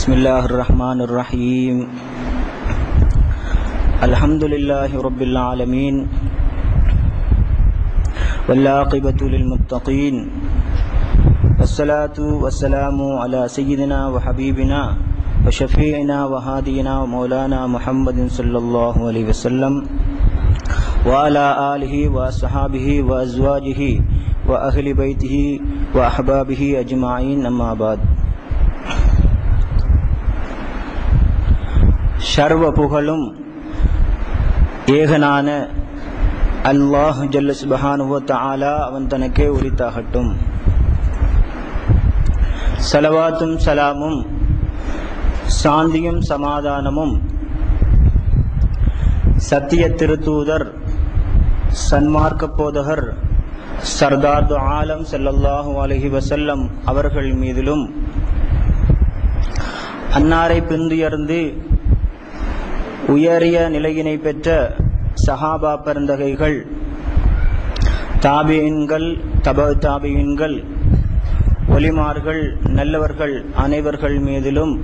Bismillahirrahmanirrahim. Alhamdulillahi rabbil alamin. Wal aqibatu lil muttaqin. Wassalatu wassalamu ala sayyidina wa habibina wa shafi'ina wa hadiyina wa maulana Muhammadin sallallahu alaihi wasallam wa ala alihi wa ashabihi wa azwajihi wa ahli baitihi wa ahbabihi ajma'in, amma ba'd. சர்வ புகழும் ஏகனான அல்லாஹ் ஜல்ல சுப்ஹானஹு வ தஆலா அவன் தனக்கே உரித்தாகட்டும். ஸலவாத்தும் ஸலாமும் சாந்தியும் சமாதானமும் சத்திய திருத்தூதர் சன்மார்க்க போதகர் சர்தார் து ஆலம் ஸல்லல்லாஹு அலைஹி வஸல்லம் அவர்கள் மீதிலும், அன்னாரை பின்துயர்ந்து உயரிய நிலையினை பெற்ற சஹாபா பெருந்தகைகள், தாபியின்கள், தபஅ தாபியின்கள், ஒலிமார்கள், நல்லவர்கள் அனைவர்கள் மீதிலும்,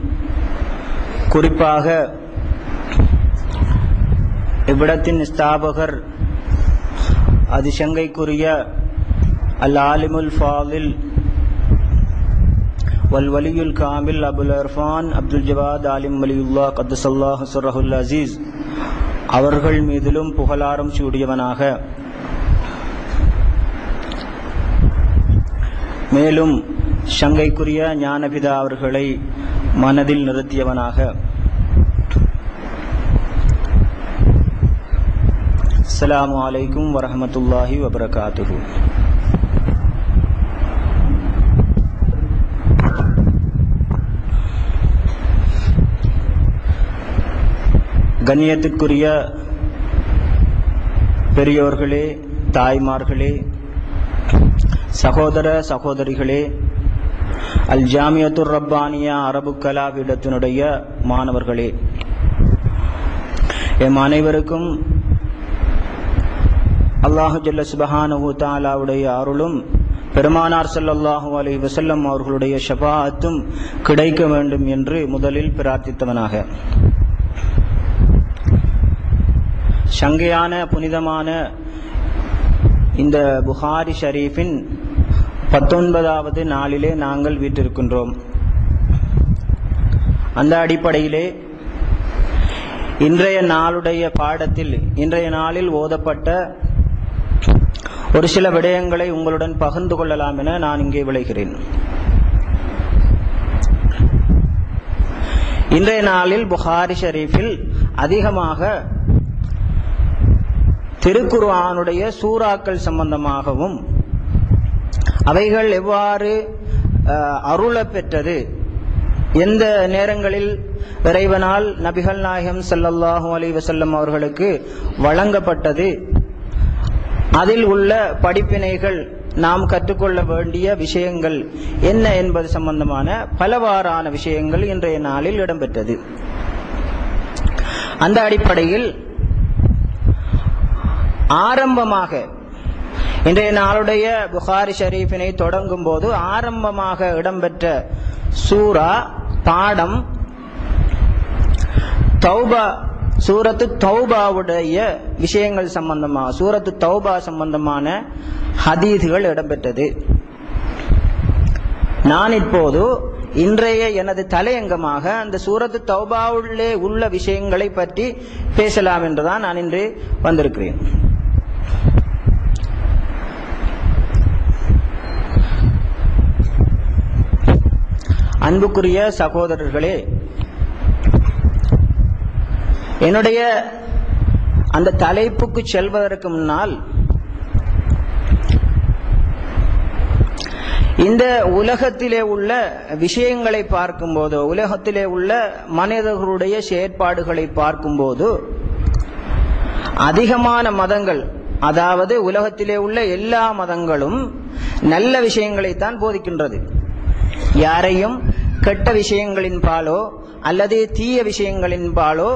குறிப்பாக இவ்விடத்தின் ஸ்தாபகர் அதிசங்கைக்குரிய அல் ஆலிமுல் ஃபாலில் வல் வலியுல் காமில் அபுல் இர்ஃபான் அப்துல் ஜவாத் ஆலிம் வலியுல்லா கத்தஸல்லாஹு சிர்ரஹுல் அஸீஸ் அவர்கள் மீதிலும் புகழாரம் சூடியவனாக, மேலும் சங்கைக்குரிய ஞானபிதா அவர்களை மனதில் நிறுத்தியவனாக, அஸ்ஸலாமு அலைக்கும் வரஹ்மத்துல்லாஹி வபரகாத்துஹு. கண்ணியத்திற்குரிய பெரியோர்களே, தாய்மார்களே, சகோதர சகோதரிகளே, அல் ஜாமியத்துர் ரப்பானியா அரபு கலாவிடத்தினுடைய மாணவர்களே, எம் அனைவருக்கும் அல்லாஹு ஜல்ல சுப்ஹானஹு தஆலாவுடைய அருளும் பெருமானார் ஸல்லல்லாஹு அலைஹி வஸல்லம் அவர்களுடைய ஷஃபாஅத்தும் கிடைக்க வேண்டும் என்று முதலில் பிரார்த்தித்தவனாக, சங்கையான புனிதமான இந்த புகாரி ஷரீஃபின் 19வது நாளிலே நாங்கள் வீற்றிருக்கின்றோம். அந்த அடிப்படையிலே இன்றைய நாளுடைய பாடத்தில், இன்றைய நாளில் ஓதப்பட்ட ஒரு சில விடயங்களை உங்களுடன் பகிர்ந்து கொள்ளலாம் என நான் இங்கே விளைகிறேன். இன்றைய நாளில் புகாரி ஷரீஃபில் அதிகமாக திருக்குர்ஆனுடைய சூறாக்கள் சம்பந்தமாகவும், அவைகள் எவ்வாறு அருளப் பெற்றது, எந்த நேரங்களில் இறைவனால் நபிகள் நாயகம் ஸல்லல்லாஹு அலைஹி வஸல்லம் அவர்களுக்கு வழங்கப்பட்டது, அதில் உள்ள படிப்பினைகள், நாம் கற்றுக்கொள்ள வேண்டிய விஷயங்கள் என்ன என்பது சம்பந்தமான பலவாறான விஷயங்கள் இன்றைய நாளில் இடம்பெற்றது. அந்த அடிப்படையில் ஆரம்பமாக இன்றைய நாளுடைய புகாரி ஷரீஃபினை தொடங்கும் போது ஆரம்பமாக இடம்பெற்ற சூரா பாடம் தௌபா, சூரத்து தௌபாவுடைய விஷயங்கள் சம்பந்தமாக, சூரத்து தௌபா சம்பந்தமான ஹதீஸ்கள் இடம்பெற்றது. நான் இப்போது இன்றைய எனது தலையங்கமாக அந்த சூரத்து தௌபாவுள்ளே உள்ள விஷயங்களை பற்றி பேசலாம் என்றுதான் நான் இன்று வந்திருக்கிறேன். அன்புக்குரிய சகோதரர்களே, என்னுடைய அந்த தலைப்புக்கு செல்வதற்கு முன்னால் இந்த உலகத்திலே உள்ள விஷயங்களை பார்க்கும்போது, உலகத்திலே உள்ள மனிதர்களுடைய செயற்பாடுகளை பார்க்கும்போது, அதிகமான மதங்கள், அதாவது உலகத்திலே உள்ள எல்லா மதங்களும் நல்ல விஷயங்களைத்தான் போதிக்கின்றது. யாரையும் கெட்ட விஷயங்களின் பாலோ அல்லது தீய விஷயங்களின் பாலோ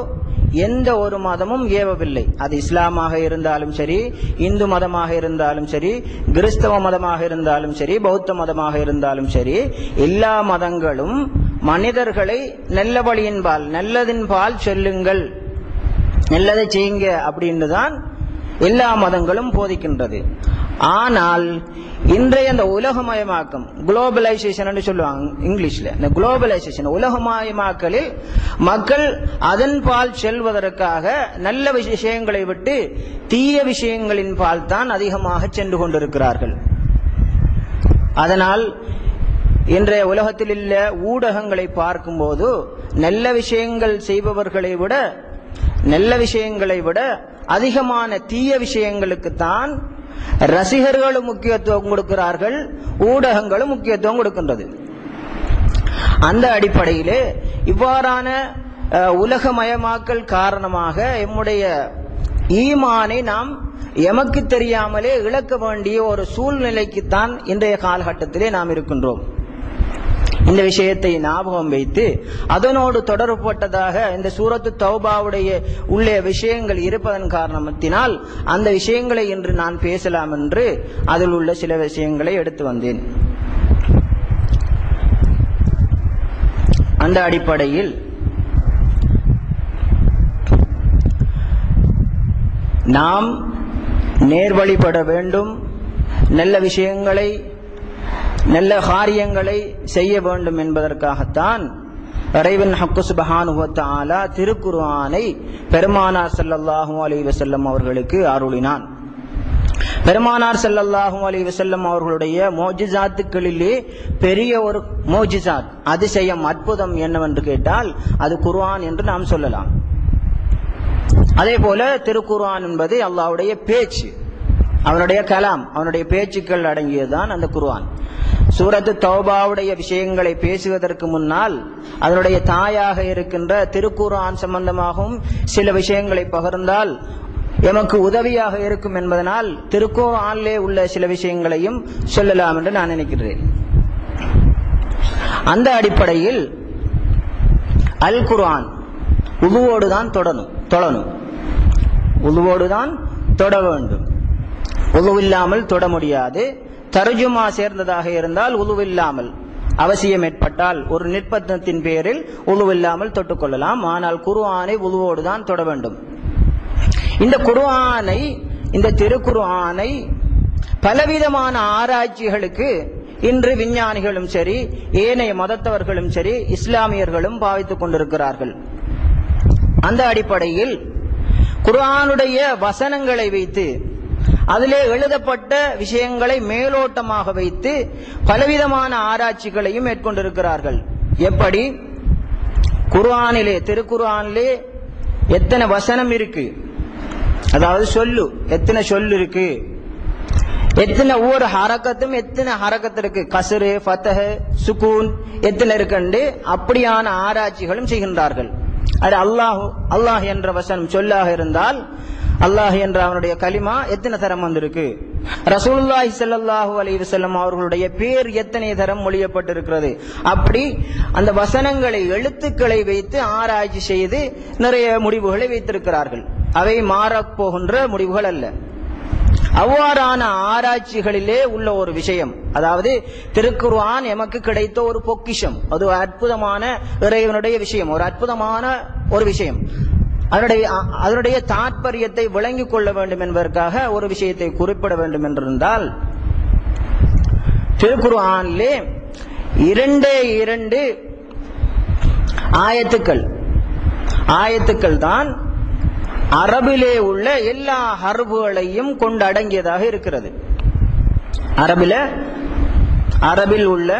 எந்த ஒரு மதமும் ஏவவில்லை. அது இஸ்லாமாக இருந்தாலும் சரி, இந்து மதமாக இருந்தாலும் சரி, கிறிஸ்தவ மதமாக இருந்தாலும் சரி, பௌத்த மதமாக இருந்தாலும் சரி, எல்லா மதங்களும் மனிதர்களை நல்ல வழியின்பால் நல்லதின்பால் சொல்லுங்கள், நல்லதை செய்யுங்க அப்படின்னு தான் எல்லா மதங்களும் போதிக்கின்றது. ஆனால் இன்றைய அந்த உலகமயமாக்கம், குளோபலைசேஷன் சொல்லுவாங்க இங்கிலீஷ்ல, இந்த குளோபலைசேஷன் உலகமயமாக்கலில் மக்கள் அதன் பால் செல்வதற்காக நல்ல விஷயங்களை விட்டு தீய விஷயங்களின் பால் தான் அதிகமாக சென்று கொண்டிருக்கிறார்கள். அதனால் இன்றைய உலகத்தில் உள்ள ஊடகங்களை பார்க்கும்போது நல்ல விஷயங்கள் செய்பவர்களை விட, நல்ல விஷயங்களை விட அதிகமான தீய விஷயங்களுக்கு தான் ரசிகர்களும் முக்கியத்துவம் கொடுக்கிறார்கள், ஊடகங்களும் முக்கியத்துவம் கொடுக்கின்றது. அந்த அடிப்படையிலே இவ்வாறான உலகமயமாக்கல் காரணமாக எம்முடைய ஈமானை நாம் எமக்கு தெரியாமலே இழக்க வேண்டிய ஒரு சூழ்நிலைக்குத்தான் இன்றைய காலகட்டத்திலே நாம் இருக்கின்றோம். இந்த விஷயத்தை ஞாபகம் வைத்து அதனோடு தொடர்பட்டதாக இந்த சூரத்து தௌபாவுடைய உள்ளே விஷயங்கள் இருப்பதன் காரணத்தினால் அந்த விஷயங்களை இன்று நான் பேசலாம் என்று அதில் உள்ள சில விஷயங்களை எடுத்து வந்தேன். அந்த அடிப்படையில் நாம் நேர்வழிபட வேண்டும், நல்ல விஷயங்களை நல்ல காரியங்களை செய்ய வேண்டும் என்பதற்காகத்தான் இறைவன் ஹக்கு சுப்ஹானஹு வ தஆலா திருக்குர்ஆனை பெருமானார் ஸல்லல்லாஹு அலைஹி வஸல்லம் அவர்களுக்கு அருளினான். பெருமானார் ஸல்லல்லாஹு அலைஹி வஸல்லம் அவர்களுடைய மோஜிசாத்துக்களிலே பெரிய ஒரு மோஜிசாத், அதிசயம், அற்புதம் என்னவென்று கேட்டால் அது குர்ஆன் என்று நாம் சொல்லலாம். அதே போல திருக்குர்ஆன் என்பது அல்லாஹ்வுடைய பேச்சு, அவனுடைய கலாம், அவனுடைய பேச்சுக்கள் அடங்கியதுதான் அந்த குர்ஆன். சூரத்து தௌபாவுடைய விஷயங்களை பேசுவதற்கு முன்னால் அதனுடைய தாயாக இருக்கின்ற திருக்குர்ஆன் சம்பந்தமாகவும் சில விஷயங்களை பகிர்ந்தால் எமக்கு உதவியாக இருக்கும் என்பதனால் திருக்குர்ஆனிலே உள்ள சில விஷயங்களையும் சொல்லலாம் என்று நான் நினைக்கிறேன். அந்த அடிப்படையில் அல் குர்ஆன் உதுவோடு தான் தொடணும், உதுவோடு தான் தொட வேண்டும். உதுவில்லாமல் தொட முடியாது. தர்ஜுமா சேர்ந்ததாக இருந்தால் உதுவில்லாமல் அவசியம் ஏற்பட்டால் ஒரு நிர்பந்தத்தின் பேரில் உதுவில்லாமல் தொட்டுக்கொள்ளலாம். ஆனால் குர்ஆனை உதுவோடு தான் தொட வேண்டும். இந்த குர்ஆனை, இந்த திருக்குர்ஆனை பலவிதமான ஆராய்ச்சிகளுக்கு இன்று விஞ்ஞானிகளும் சரி, ஏனைய மதத்தவர்களும் சரி, இஸ்லாமியர்களும் பாவித்துக் கொண்டிருக்கிறார்கள். அந்த அடிப்படையில் குர்ஆனுடைய வசனங்களை வைத்து அதிலே எழுதப்பட்ட விஷயங்களை மேலோட்டமாக வைத்து பலவிதமான ஆராய்ச்சிகளையும் மேற்கொண்டிருக்கிறார்கள். எப்படி குர்ஆனிலே, திருக்குர்ஆனிலே எத்தனை வசனம் இருக்கு, அதாவது சொல்லு எத்தனை சொல்லு இருக்கு, எத்தனை ஒவ்வொரு ஹரக்கத்தும் எத்தனை ஹரக்கத்து இருக்கு, கஸ்ரு, ஃபத்ஹ், சுகூன் எத்தனை இருக்குண்டு அப்படியான ஆராய்ச்சிகளும் செய்கின்றார்கள். அது அல்லாஹ் என்ற வசனம் சொல்லாக இருந்தால் அல்லாஹ் என்ற அவனுடைய கலிமா எத்தனை தரம் வந்திருக்கு, ரசூலுல்லாஹி ஸல்லல்லாஹு அலைஹி வஸல்லம் அவர்களுடைய பேர் எத்தனை தரம் மொழியப்பட்டிருக்கிறது, அப்படி அந்த வசனங்களை, எழுத்துக்களை வைத்து ஆராய்ச்சி செய்து நிறைய முடிவுகளை வைத்திருக்கிறார்கள். அவை மாறப்போகின்ற முடிவுகள் அல்ல. அவ்வாறான ஆராய்ச்சிகளிலே உள்ள ஒரு விஷயம், அதாவது திருக்குர்ஆன் எமக்கு கிடைத்த ஒரு பொக்கிஷம், அது அற்புதமான இறைவனுடைய விஷயம், ஒரு அற்புதமான ஒரு விஷயம். அதனுடைய தாற்பயத்தை விளங்கிக் கொள்ள வேண்டும் என்பதற்காக ஒரு விஷயத்தை குறிப்பிட வேண்டும் என்றிருந்தால், திருக்குர்ஆனிலே 2 ஆயத்துக்கள் தான் அரபிலே உள்ள எல்லா ஹர்ஃபுகளையும் கொண்டு அடங்கியதாக இருக்கிறது. அரபில் உள்ள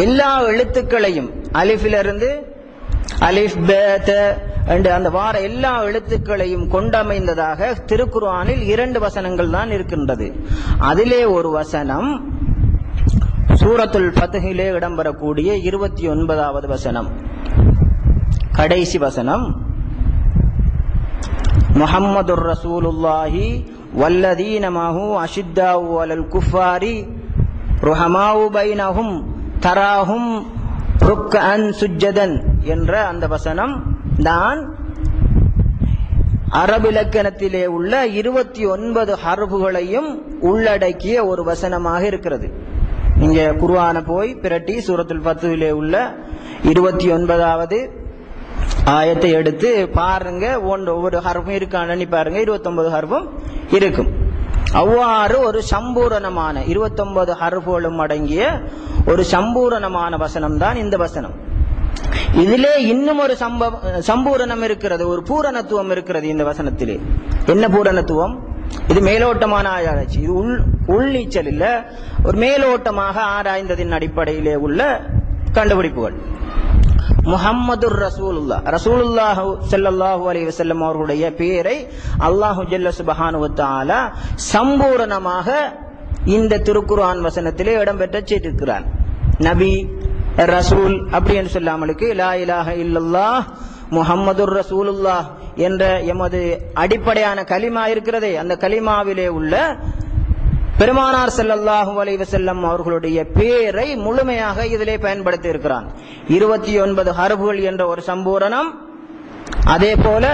எல்லா எழுத்துக்களையும், அலிஃபிலிருந்து அலிஃப், ப, த அந்த வார எல்லா எழுத்துக்களையும் கொண்டமைந்ததாக திருக்குர்ஆனில் 2 வசனங்கள் தான் இருக்கின்றது. அதிலே ஒரு வசனம் சூரத்துல் ஃபத்ஹிலே இடம்பெறக்கூடிய 29வது வசனம், கடைசி வசனம். முஹம்மதுர் ரசூலுல்லாஹி வல்லதீன மஹு அஷித்தாஉ அலல் குஃபாரி ருஹமாஉ பைனஹும் தராஹும் ருக்அன் சுஜ்ஜதன் என்ற அந்த வசனம் தான் அரபு இலக்கணத்திலே உள்ள 29 ஹர்ஃபுகளையும் உள்ளடக்கிய ஒரு வசனமாக இருக்கிறது. நீங்க குர்ஆன போய் பிரட்டி சூரத்துல் ஃபத்ஹிலே உள்ள 29வது ஆயத்தை எடுத்து பாருங்க. ஒவ்வொரு ஹர்ஃபும் இருக்கான்னு பாருங்க. 29 ஹர்ஃபும் இருக்கும். அவ்வாறு ஒரு சம்பூரணமான 29 ஹர்ஃபுகளும் அடங்கிய ஒரு சம்பூரணமான வசனம் தான் இந்த வசனம். இதிலே இன்னும் ஒரு சம்பூரணம் இருக்கிறது, ஒரு பூரணத்துவம் இருக்கிறது இந்த வசனத்திலே. என்ன பூரணத்துவம்? இது மேலோட்டமான ஆராய்ச்சி, இது உள்நீச்சல் இல்ல, ஒரு மேலோட்டமாக ஆராய்ந்ததின் அடிப்படையிலே உள்ள கண்டுபிடிப்புகள். முஹம்மதுர் ரசூலுல்லாஹ், ரசூலுல்லாஹ் ஸல்லல்லாஹு அலைஹி வஸல்லம் அவர்களுடைய பெயரை அல்லாஹு ஜல்ல சுப்ஹானஹு வ தஆலா சம்பூரணமாக இந்த திருக்குர்ஆன் வசனத்திலே இடம்பெற்ற செய்திருக்கிறார். நபி, ரசூல் அப்படின்னு சொல்லாமலுக்கு லா இலாஹ இல்லல்லாஹ் முஹம்மதுர் ரசூலுல்லாஹ் என்ற எமது அடிப்படையான கலிமா இருக்கிறதே, அந்த கலிமாவிலே உள்ள பெருமானார் ஸல்லல்லாஹு அலைஹி வஸல்லம் அவர்களுடைய பேரை முழுமையாக இதிலே பயன்படுத்தி இருக்கிறான். 29 ஹர்ஃபுகள் என்ற ஒரு சம்பூரணம், அதே போல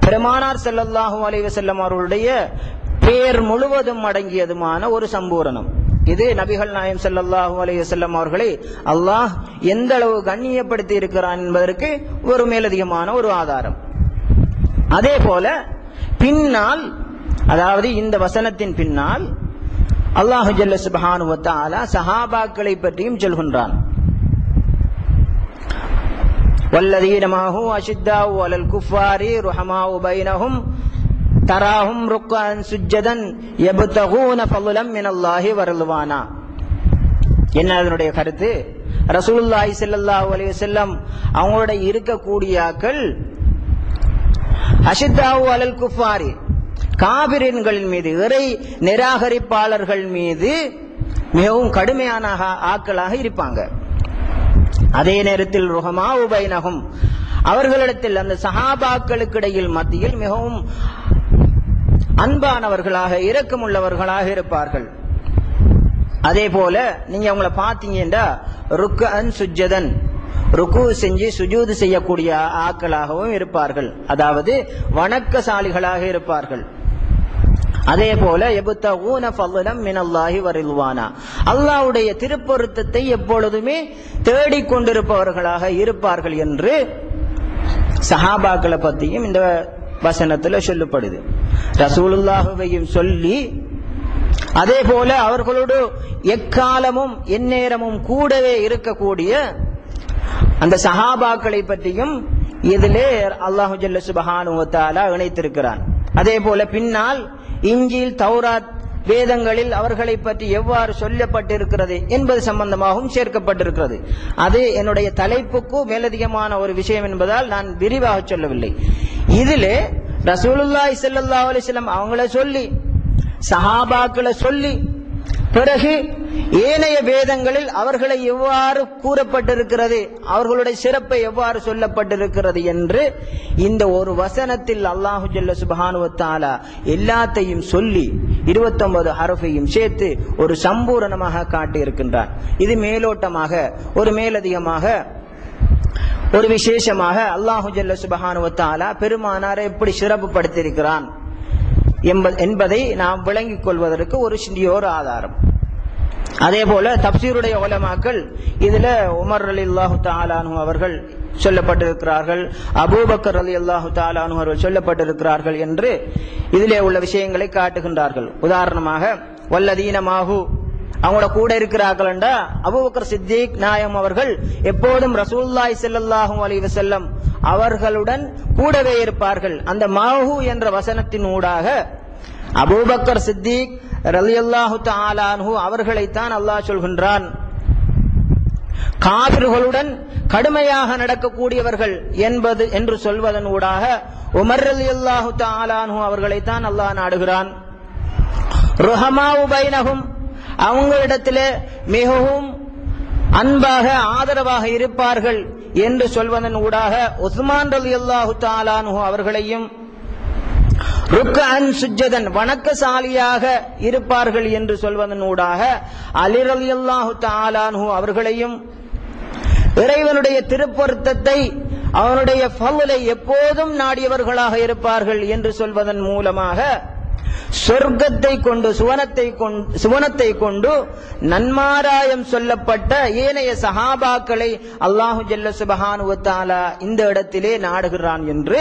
பெருமானார் ஸல்லல்லாஹு அலைஹி வஸல்லம் அவர்களுடைய பேர் முழுவதும் அடங்கியதுமான ஒரு சம்பூரணம். இது நபிகள் நாயகம் ஸல்லல்லாஹு அலைஹி வஸல்லம் அவர்களை அல்லாஹ் எந்த அளவு கண்ணியப்படுத்தி இருக்கிறான் என்பதற்கு ஒரு மேலதிகமான ஒரு ஆதாரம். அதே போல பின்னால், அதாவது இந்த வசனத்தின் பின்னால் அல்லாஹு ஜல்ல சுப்ஹானஹு வ தஆலா சஹாபாக்களை பற்றியும் சொல்கின்றான். வல்லதீன மாஹு அஷித்தாஉ அலல் குஃபாரி ருஹமாஉ பைனஹும் தராஹும் ருக்கஅன் சுஜ்ஜதன் யப்தகூன ஃபضலம் மினல்லாஹி வ ரிضவானா. என்ன அதனுடைய கருத்து? ரசூலுல்லாஹி ஸல்லல்லாஹு அலைஹி வஸல்லம் அவங்களோட இருக்கக்கூடியாக்கள் அஷித்தாஉ அலல் குஃபாரி, காபிரின்களின் மீது, இறை நிராகரிப்பாளர்கள் மீது மிகவும் கடுமையான ஆக்களாக இருப்பாங்க. அதே நேரத்தில் ருஹமாஉ பைனஹும், அவர்களிடத்தில் அந்த சஹாபாக்களுக்கு இடையில் மத்தியில் மிகவும் அன்பானவர்களாக இரக்கமுள்ளவர்களாக இருப்பார்கள். அதே போல நீங்க அவங்களை பார்த்தீங்கன்னா ருக்கஅன் சுஜ்ஜதன், ருக்கு செஞ்சு சுஜூது செய்யக்கூடிய ஆக்களாகவும் இருப்பார்கள், அதாவது வணக்கசாலிகளாக இருப்பார்கள். அதே போல யப்தகூன ஃபضலம் மினல்லாஹி வ ரிضவானா, அல்லாஹ்வுடைய திருப்பொருத்தத்தை எப்பொழுதுமே தேடிக்கொண்டிருப்பவர்களாக இருப்பார்கள் என்று சஹாபாக்களை பற்றியும் இந்த வசனத்தில் சொல்லப்படுது. ரசூலுல்லாஹுவையும் சொல்லி அதே போல அவர்களோடு எக்காலமும் எந்நேரமும் கூடவே இருக்கக்கூடிய அந்த சஹாபாக்களை பற்றியும் இதிலே அல்லாஹு ஜல்ல சுப்ஹானஹு வ தஆலா இணைத்திருக்கிறான். அதே போல பின்னால் இஞ்சில், தௌராத் வேதங்களில் அவர்களை பற்றி எவ்வாறு சொல்லப்பட்டிருக்கிறது என்பது சம்பந்தமாகவும் சேர்க்கப்பட்டிருக்கிறது. அது என்னுடைய தலைப்புக்கு மேலதிகமான ஒரு விஷயம் என்பதால் நான் விரிவாக சொல்லவில்லை. இதிலே ரசூலுல்லாஹி ஸல்லல்லாஹு அலைஹி வஸல்லம் அவங்கள சொல்லி, சஹாபாக்களை சொல்லி, பிறகு ஏனைய வேதங்களில் அவர்களை எவ்வாறு கூறப்பட்டிருக்கிறது, அவர்களுடைய சிறப்பை எவ்வாறு சொல்லப்பட்டிருக்கிறது என்று இந்த ஒரு வசனத்தில் அல்லாஹு ஜல்ல சுப்ஹானஹு வ தஆலா எல்லாத்தையும் சொல்லி 29 ஹர்ஃபையும் சேர்த்து ஒரு சம்பூரணமாக காட்டி இருக்கின்றான். இது மேலோட்டமாக, ஒரு மேலதிகமாக, ஒரு விசேஷமாக அல்லாஹு ஜல்ல சுப்ஹானஹு வ தஆலா பெருமானாரை எப்படி சிறப்புப்படுத்தியிருக்கிறான் என்பதை நாம் விளங்கிக் கொள்வதற்கு ஒரு சிறியோர் ஆதாரம். அதே போல தப்சீருடைய உலமாக்கள் இதுல உமர் ரலியல்லாஹு தஆலா அன்ஹு அவர்கள் சொல்லப்பட்டிருக்கிறார்கள், அபூபக்கர் ரலியல்லாஹு தஆலா அன்ஹு அவர்கள் சொல்லப்பட்டிருக்கிறார்கள் என்று இதிலே உள்ள விஷயங்களை காட்டுகின்றார்கள். உதாரணமாக வல்லதீன மாஹு, அவங்களோட கூட இருக்கிறார்கள் என்றா அபூபக்கர் சித்திக் நாயம் அவர்கள் எப்போதும் ரசூலுல்லாஹி ஸல்லல்லாஹு அலைஹி வஸல்லம் அவர்களுடன் கூடவே இருப்பார்கள். அந்த மாஹு என்ற வசனத்தின் ஊடாக அபூபக்கர் சித்திக் ரலியல்லாஹு தஆலா அன்ஹு அவர்களைத்தான் அல்லாஹ் சொல்கின்றான். காபிர்களுடன் கடுமையாக நடக்கக்கூடியவர்கள் என்று சொல்வதன் ஊடாக உமர் ரலியல்லாஹு தஆலா அன்ஹு அவர்களைத்தான் அல்லாஹ் நாடுகிறான். ருஹமாஉ பைனஹும், அவங்களிடத்திலே மிகவும் அன்பாக ஆதரவாக இருப்பார்கள் என்று சொல்வதன் ஊடாக உஸ்மான் ரலியல்லாஹு தஆலா அன்ஹு அவர்களையும், ருக்கஅன் சுஜ்ஜதன், வணக்கசாலியாக இருப்பார்கள் என்று சொல்வதன் ஊடாக அலி ரலியல்லாஹு தஆலா அன்ஹு அவர்களையும், இறைவனுடைய திருப்பொருத்தத்தை, அவனுடைய ஃபضலை எப்போதும் நாடியவர்களாக இருப்பார்கள் என்று சொல்வதன் மூலமாக சொர்க்கத்தை கொண்டு சுவனத்தை கொண்டு நன்மாராயம் சொல்லப்பட்ட ஏனைய சஹாபாக்களை அல்லாஹு ஜல்ல சுப்ஹானஹு வ தஆலா இந்த இடத்திலே நாடுகிறான் என்று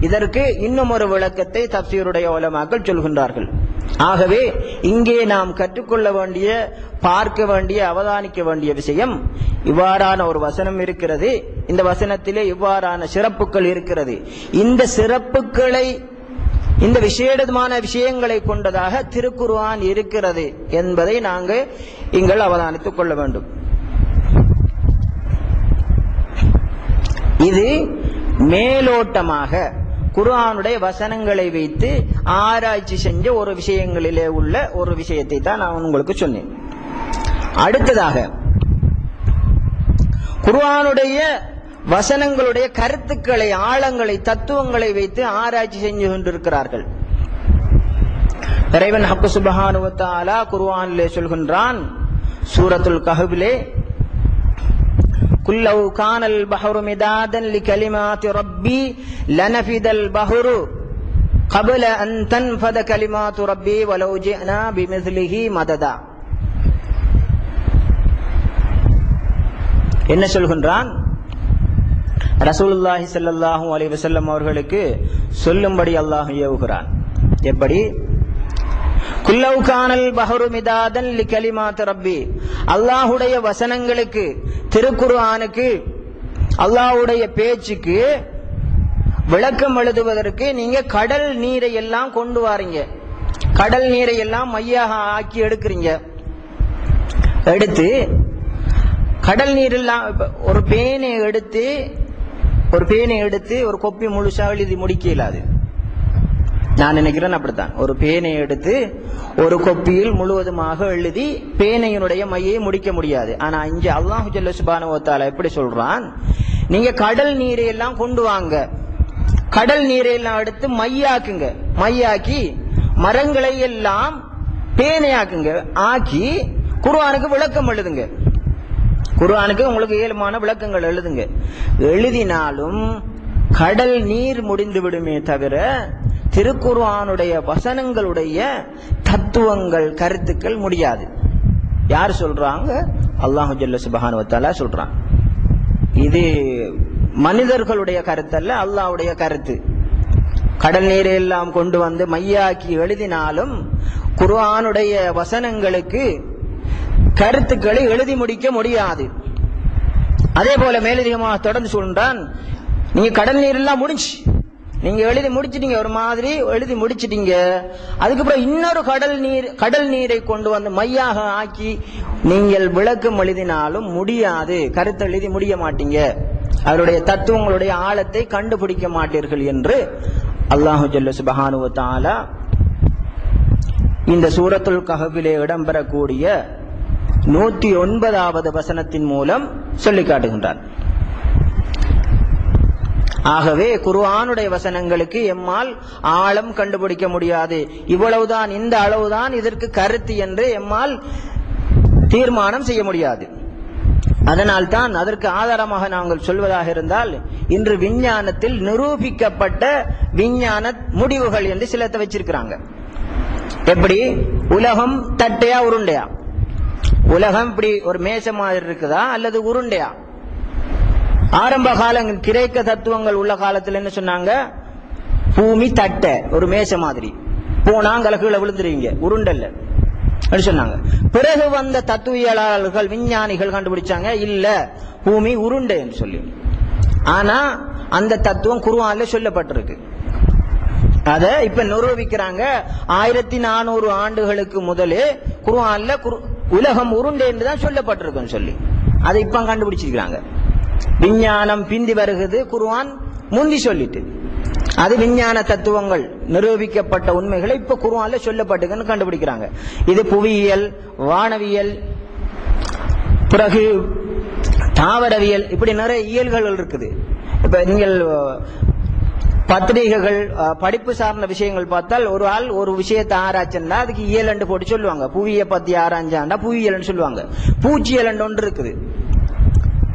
இதற்கு இன்னும் ஒரு விளக்கத்தை தஃப்சீருடைய உலமாக்கள் சொல்கின்றார்கள். ஆகவே இங்கே நாம் கற்றுக்கொள்ள வேண்டிய, பார்க்க வேண்டிய, அவதானிக்க வேண்டிய விஷயம், இவ்வாறான ஒரு வசனம் இருக்கிறது, இந்த வசனத்திலே இவ்வாறான சிறப்புகள் இருக்கிறது, இந்த சிறப்புகளை, இந்த விசேடமான விஷயங்களை கொண்டதாக திருக்குர்ஆன் இருக்கிறது என்பதை நாங்கள் இங்கள் அவதானித்துக் கொள்ள வேண்டும். இது மேலோட்டமாக குர்ஆனுடைய வசனங்களை வைத்து ஆராய்ச்சி செஞ்ச ஒரு விஷயங்களிலே உள்ள ஒரு விஷயத்தை தான் நான் உங்களுக்கு சொன்னேன். அடுத்ததாக குர்ஆனுடைய வசனங்களுடைய கருத்துக்களை, ஆழங்களை, தத்துவங்களை வைத்து ஆராய்ச்சி செஞ்சு கொண்டிருக்கிறார்கள். இறைவன் ஹக் சுப்ஹானஹு வ தஆலா குர்ஆனிலே சொல்கின்றான், சூரத்துல் கஹ்ஃபிலே, குல் லவ் கானல் பஹ்ரு மிதாதன் லிகலிமாத்தி ரப்பி லனஃபிதல் பஹ்ரு قبل أن تنفذ كلمات ربي ولو جئنا بمثله مددا. என்ன சொல்கின்றான்? ரசூலுல்லாஹி ஸல்லல்லாஹு அலைஹி வஸல்லம் அவர்களுக்கு சொல்லும்படி அல்லாஹ் ஏவுகிறான். எப்படி? குல்லவ் கானல் பஹ்ரு மிதாதன் லிகலிமாத்தி ரப்பி, அல்லாஹ்வுடைய வசனங்களுக்கு, திருக்குர்ஆனுக்கு, அல்லாஹ்வுடைய பேச்சுக்கு விளக்கம் எழுதுவதற்கு நீங்க கடல் நீரை எல்லாம் கொண்டு வாரீங்க, கடல் நீரை எல்லாம் மையாக ஆக்கி எடுக்கிறீங்க. எடுத்து கடல் நீர் எல்லாம் ஒரு பேனை எடுத்து ஒரு கொப்பி முழுசா எழுதி முடிக்க இயலாது. நான் நினைக்கிறேன் அப்படித்தான். ஒரு பேனை எடுத்து ஒரு கொப்பியில் முழுவதுமாக எழுதி பேனையினுடைய மையை முடிக்க முடியாது. ஆனா இங்க அல்லாஹ் ஜல்ல சுப்ஹானஹு வ தஆலா எப்படி சொல்றான்? நீங்க கடல் நீரை எல்லாம் கொண்டு வாங்க, கடல் நீரை எல்லாம் எடுத்து மையாக்குங்க, மையாக்கி மரங்களை எல்லாம் பேனையாக்குங்க, ஆக்கி குர்ஆனுக்கு விளக்கம் எழுதுங்க. குர்ஆனுக்கு உங்களுக்கு ஏழுமான விளக்கங்கள் எழுதுங்க. எழுதினாலும் கடல் நீர் முடிந்து விடுமே தவிர திருக்குர்ஆனுடைய வசனங்களுடைய தத்துவங்கள், கருத்துக்கள் முடியாது. யார் சொல்றாங்க? அல்லாஹ் ஜல்ல சுப்ஹானஹு வ தஆலா சொல்றான். இது மனிதர்களுடைய கருத்து அல்ல, அல்லாஹ்வுடைய கருத்து. கடல் நீரை எல்லாம் கொண்டு வந்து மையாக்கி எழுதினாலும் குர்ஆனுடைய வசனங்களுக்கு கருத்துக்களை எழுதி முடிக்க முடியாது. அதே போல மேலதிகமாக தொடர்ந்து சொல்றான், நீங்க கடல் நீர் எல்லாம் முடிச்சு, நீங்க எழுதி முடிச்சிட்டீங்க, ஒரு மாதிரி எழுதி முடிச்சிட்டீங்க, அதுக்கப்புறம் இன்னொரு கடல் நீரை கொண்டு வந்து மையாக ஆக்கி நீங்கள் விளக்கம் எழுதினாலும் முடியாது, கருத்து எழுதி முடிய மாட்டீங்க, அவருடைய தத்துவங்களுடைய ஆழத்தை கண்டுபிடிக்க மாட்டீர்கள் என்று அல்லாஹு ஜல்ல சுப்ஹானஹு வ தஆலா இந்த சூரத்துல் கஹ்ஃபிலே இடம்பெறக்கூடிய 109வது வசனத்தின் மூலம் சொல்லி காட்டுகின்றார். ஆகவே குர்ஆனுடைய வசனங்களுக்கு எம்மால் ஆழம் கண்டுபிடிக்க முடியாது, இவ்வளவுதான், இந்த அளவுதான் இதற்கு கருத்து என்று எம்மால் தீர்மானம் செய்ய முடியாது. அதனால் தான் அதற்கு ஆதாரமாக நாங்கள் சொல்வதாக இருந்தால், இன்று விஞ்ஞானத்தில் நிரூபிக்கப்பட்ட விஞ்ஞான முடிவுகள் என்று சிலத்தை வச்சிருக்கிறாங்க. எப்படி? உலகம் தட்டையா உருண்டையா? உலகம் இப்படி ஒரு மேச மாதிரி இருக்குதா அல்லது உருண்டையா? ஆரம்ப காலங்கள் கிரேக்க தத்துவங்கள் உள்ள காலத்தில் என்ன சொன்னாங்க? பூமி தட்டை, ஒரு மேச மாதிரி, போனாங்க கீழே விழுந்துருவீங்க, உருண்டல்ல சொன்னாங்க. பிறகு வந்த தத்துவியலாளர்கள், விஞ்ஞானிகள் கண்டுபிடிச்சாங்க, இல்ல பூமி உருண்டை என்று சொல்லி. ஆனா அந்த தத்துவம் குர்ஆன்ல சொல்லப்பட்டிருக்கு. அத இப்ப நிரூபிக்கிறாங்க. 1400 ஆண்டுகளுக்கு முதலே குர்ஆன்ல உலகம் உருண்டை என்றுதான் சொல்லப்பட்டிருக்குன்னு சொல்லி அதை இப்ப கண்டுபிடிச்சிருக்கிறாங்க. விஞ்ஞானம் பிந்தி வருகிறது, குர்ஆன் முந்தி சொல்லிட்டு, அது விஞ்ஞான தத்துவங்கள் நிரூபிக்கப்பட்ட உண்மைகளை இப்ப குர்ஆன்ல சொல்லப்பட்டுன்னு கண்டுபிடிக்கிறாங்க. இது புவியியல், வானவியல், பிறகு தாவரவியல், இப்படி நிறைய இயல்கள் இருக்குது. இப்ப நீங்கள் பத்திரிகைகள், படிப்பு சார்ந்த விஷயங்கள் பார்த்தால், ஒரு ஆள் ஒரு விஷயத்தை ஆராய்ச்சா அதுக்கு இயல் போட்டு சொல்லுவாங்க. புவியை பத்தி ஆராய்ச்சாண்டா புவியியல் சொல்லுவாங்க. பூச்சியல் ஒன்று இருக்குது.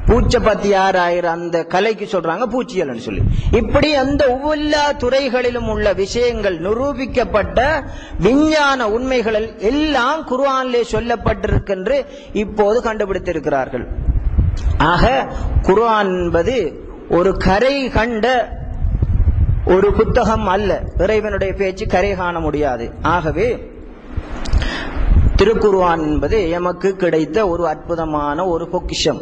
பூச்சப்பத்தியார் ஆகிற அந்த கலைக்கு சொல்றாங்க பூச்சியல்னு சொல்லி. இப்படி அந்த ஒவ்வொரு துறைகளிலும் உள்ள விஷயங்கள் நிரூபிக்கப்பட்ட விஞ்ஞான உண்மைகள் எல்லாம் குர்ஆனிலே சொல்லப்பட்டிருக்கின்ற இப்போது கண்டுபிடித்திருக்கிறார்கள். ஆக குர்ஆன் என்பது ஒரு கரை கண்ட ஒரு புத்தகம் அல்ல. இறைவனுடைய பேச்சு கரை காண முடியாது. ஆகவே திருக்குர்ஆன் என்பது எமக்கு கிடைத்த ஒரு அற்புதமான ஒரு பொக்கிஷம்.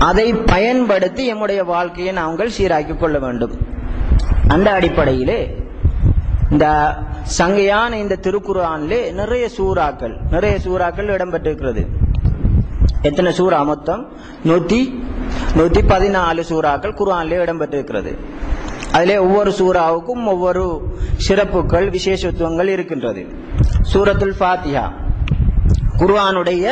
அதை பயன்படுத்தி எம்முடைய வாழ்க்கையை நாங்கள் சீராக்கிக் கொள்ள வேண்டும். அந்த அடிப்படையிலே இந்த சங்கையான இந்த திருக்குர்ஆனிலே நிறைய சூறாக்கள் இடம்பெற்றிருக்கிறது. எத்தனை சூறா? மொத்தம் 114 சூறாக்கள் குர்ஆனிலே இடம்பெற்றிருக்கிறது. அதிலே ஒவ்வொரு சூறாவுக்கும் ஒவ்வொரு சிறப்புகள் விசேஷத்துவங்கள் இருக்கின்றது. சூரத்துல் ஃபாத்திஹா குர்ஆனுடைய